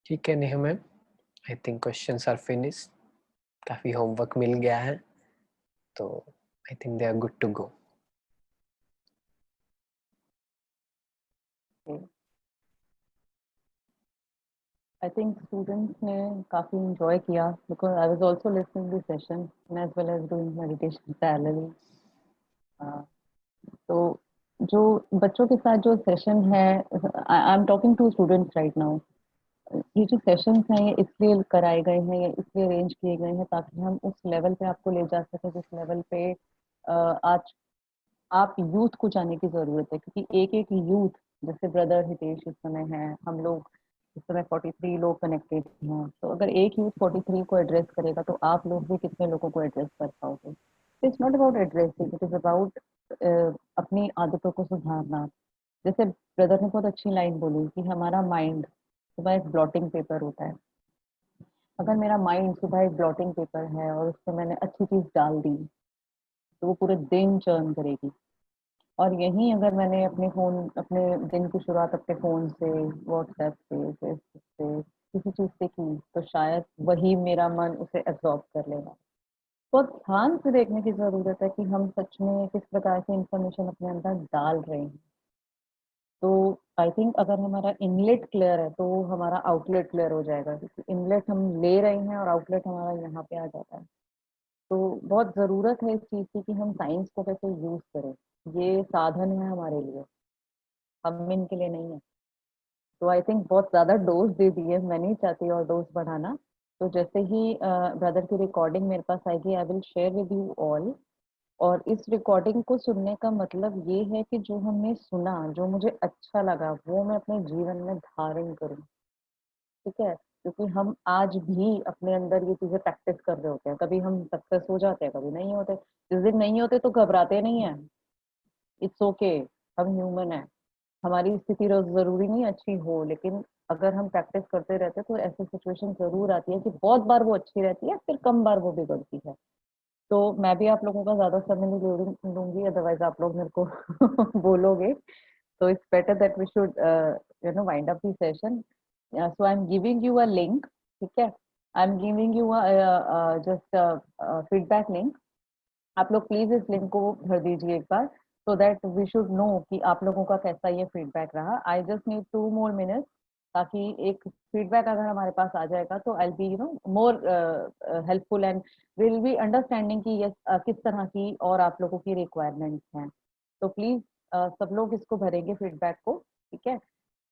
ठीक है Neha ma'am, I think questions are finished. काफी होमवर्क मिल गया है तो I think they are good to go. I think students ने काफी enjoy किया because I was also listening the session and as well as doing meditation parallel. तो जो बच्चों के साथ जो सेशन है, I am talking to students right now. ये जो सेशंस हैं ये इसलिए कराए गए हैं, ये इसलिए अरेंज किए गए हैं ताकि हम उस लेवल पे आपको ले जा सकें जिस लेवल पे आज आप यूथ को जाने की जरूरत है। क्योंकि एक एक यूथ, जैसे ब्रदर हितेश इस समय है, हम लोग इस समय 43 लोग कनेक्टेड हैं, तो अगर एक यूथ 43 को एड्रेस करेगा तो आप लोग भी कितने लोगों को एड्रेस कर पाओगे। It's not about addressing, it is about अपनी आदतों को सुधारना, जैसे ब्रदर ने बहुत अच्छी लाइन बोली कि हमारा माइंड सुबह एक ब्लॉटिंग पेपर होता है। अगर मेरा माइंड सुबह एक ब्लॉटिंग पेपर है और उसमें मैंने अच्छी चीज डाल दी तो वो पूरे दिन चर्न करेगी। और यहीं अगर मैंने अपने दिन की शुरुआत अपने फोन से, व्हाट्सएप से, फेसबुक से, किसी चीज से की, तो शायद वही मेरा मन उसे एब्जॉर्ब कर लेगा। बहुत ध्यान से देखने की जरूरत है कि हम सच में किस प्रकार की इंफॉर्मेशन अपने अंदर डाल रहे हैं। तो आई थिंक अगर हमारा इनलेट क्लियर है तो हमारा आउटलेट क्लियर हो जाएगा, क्योंकि इनलेट हम ले रहे हैं और आउटलेट हमारा यहाँ पे आ जाता है। तो बहुत ज़रूरत है इस चीज़ की कि हम साइंस को कैसे यूज़ करें। ये साधन है हमारे लिए, हम इनके लिए नहीं है। तो आई थिंक बहुत ज़्यादा डोज दे दी है, मैं नहीं चाहती और डोज बढ़ाना। तो जैसे ही ब्रदर की रिकॉर्डिंग मेरे पास आएगी, I will share with you all. और इस रिकॉर्डिंग को सुनने का मतलब ये है कि जो हमने सुना, जो मुझे अच्छा लगा, वो मैं अपने जीवन में धारण करूँ। ठीक है, क्योंकि हम आज भी अपने अंदर ये चीजें प्रैक्टिस कर रहे होते हैं। कभी हम सक्सेस हो जाते हैं, कभी नहीं होते। जिस दिन नहीं होते तो घबराते नहीं है, इट्स ओके, हम ह्यूमन है। हमारी स्थिति रोज जरूरी नहीं अच्छी हो, लेकिन अगर हम प्रैक्टिस करते रहते तो ऐसी सिचुएशन जरूर आती है कि बहुत बार वो अच्छी रहती है, फिर कम बार वो बिगड़ती है। तो मैं भी आप लोगों का ज्यादा समय नहीं लूंगी, अदरवाइज आप लोग मेरे को बोलोगे। So it's better that we should, wind up the session. Yeah, so I'm giving you a link. ठीक है, I'm giving you just a feedback link. आप लोग प्लीज इस लिंक को भर दीजिए एक बार, so that we should know कि आप लोगों का कैसा ये फीडबैक रहा। I just need 2 more minutes, ताकि एक फीडबैक अगर हमारे पास आ जाएगा तो I be more helpful and will be understanding कि यस किस तरह की और आप लोगों की रिक्वायरमेंट्स हैं। तो प्लीज सब लोग इसको भरेंगे फीडबैक को, ठीक है।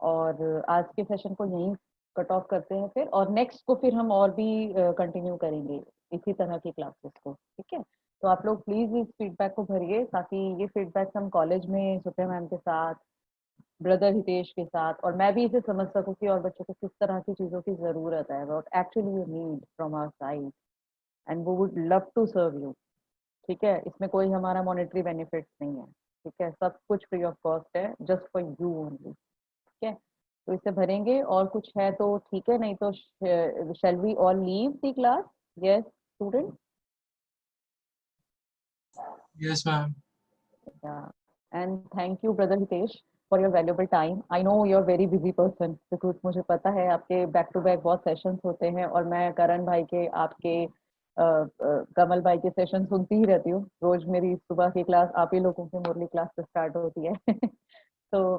और आज के सेशन को यहीं कट ऑफ करते हैं फिर, और नेक्स्ट को फिर हम और भी कंटिन्यू करेंगे इसी तरह की क्लासेस को, ठीक है। तो आप लोग प्लीज इस फीडबैक को भरिए, ताकि ये फीडबैक हम कॉलेज में सुप्रिया मैम के साथ, ब्रदर हितेश के साथ, और मैं भी इसे समझ सकूं कि और बच्चों को किस तरह की चीजों की जरूरत है, what actually you need from our side, and वो would love to serve you. ठीक है, इसमें कोई हमारा मॉनेटरी बेनिफिट नहीं है, ठीक है, सब कुछ फ्री ऑफ कॉस्ट है, जस्ट फॉर यू ओनली। ठीक है, तो इसे भरेंगे, और कुछ है तो ठीक है, नहीं तो shall we all leave the class? Yes student? Yes, ma'am. Yeah. And thank you, Brother Hitesh, for your valuable time. I know you're a very busy person, because मुझे पता है आपके बैक टू बैक बहुत sessions होते हैं, और मैं करण भाई के, आपके कमल भाई के सेशन सुनती ही रहती हूँ। रोज मेरी सुबह की क्लास आप ही लोगों की मुरली क्लास से स्टार्ट होती है। तो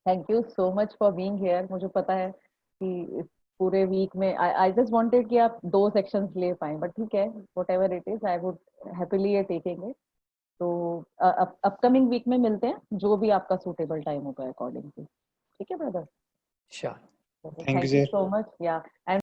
thank you so much for being here. मुझे पता है कि इस पूरे वीक में आई जस्ट वांटेड कि आप 2 सेक्शंस ले पाए, बट ठीक है, whatever it is, I would happily taking it. तो अपकमिंग वीक में मिलते हैं, जो भी आपका सूटेबल टाइम होगा अकॉर्डिंग टू। ठीक है brother? Sure. Thank you, thank you sir. So much. या एंड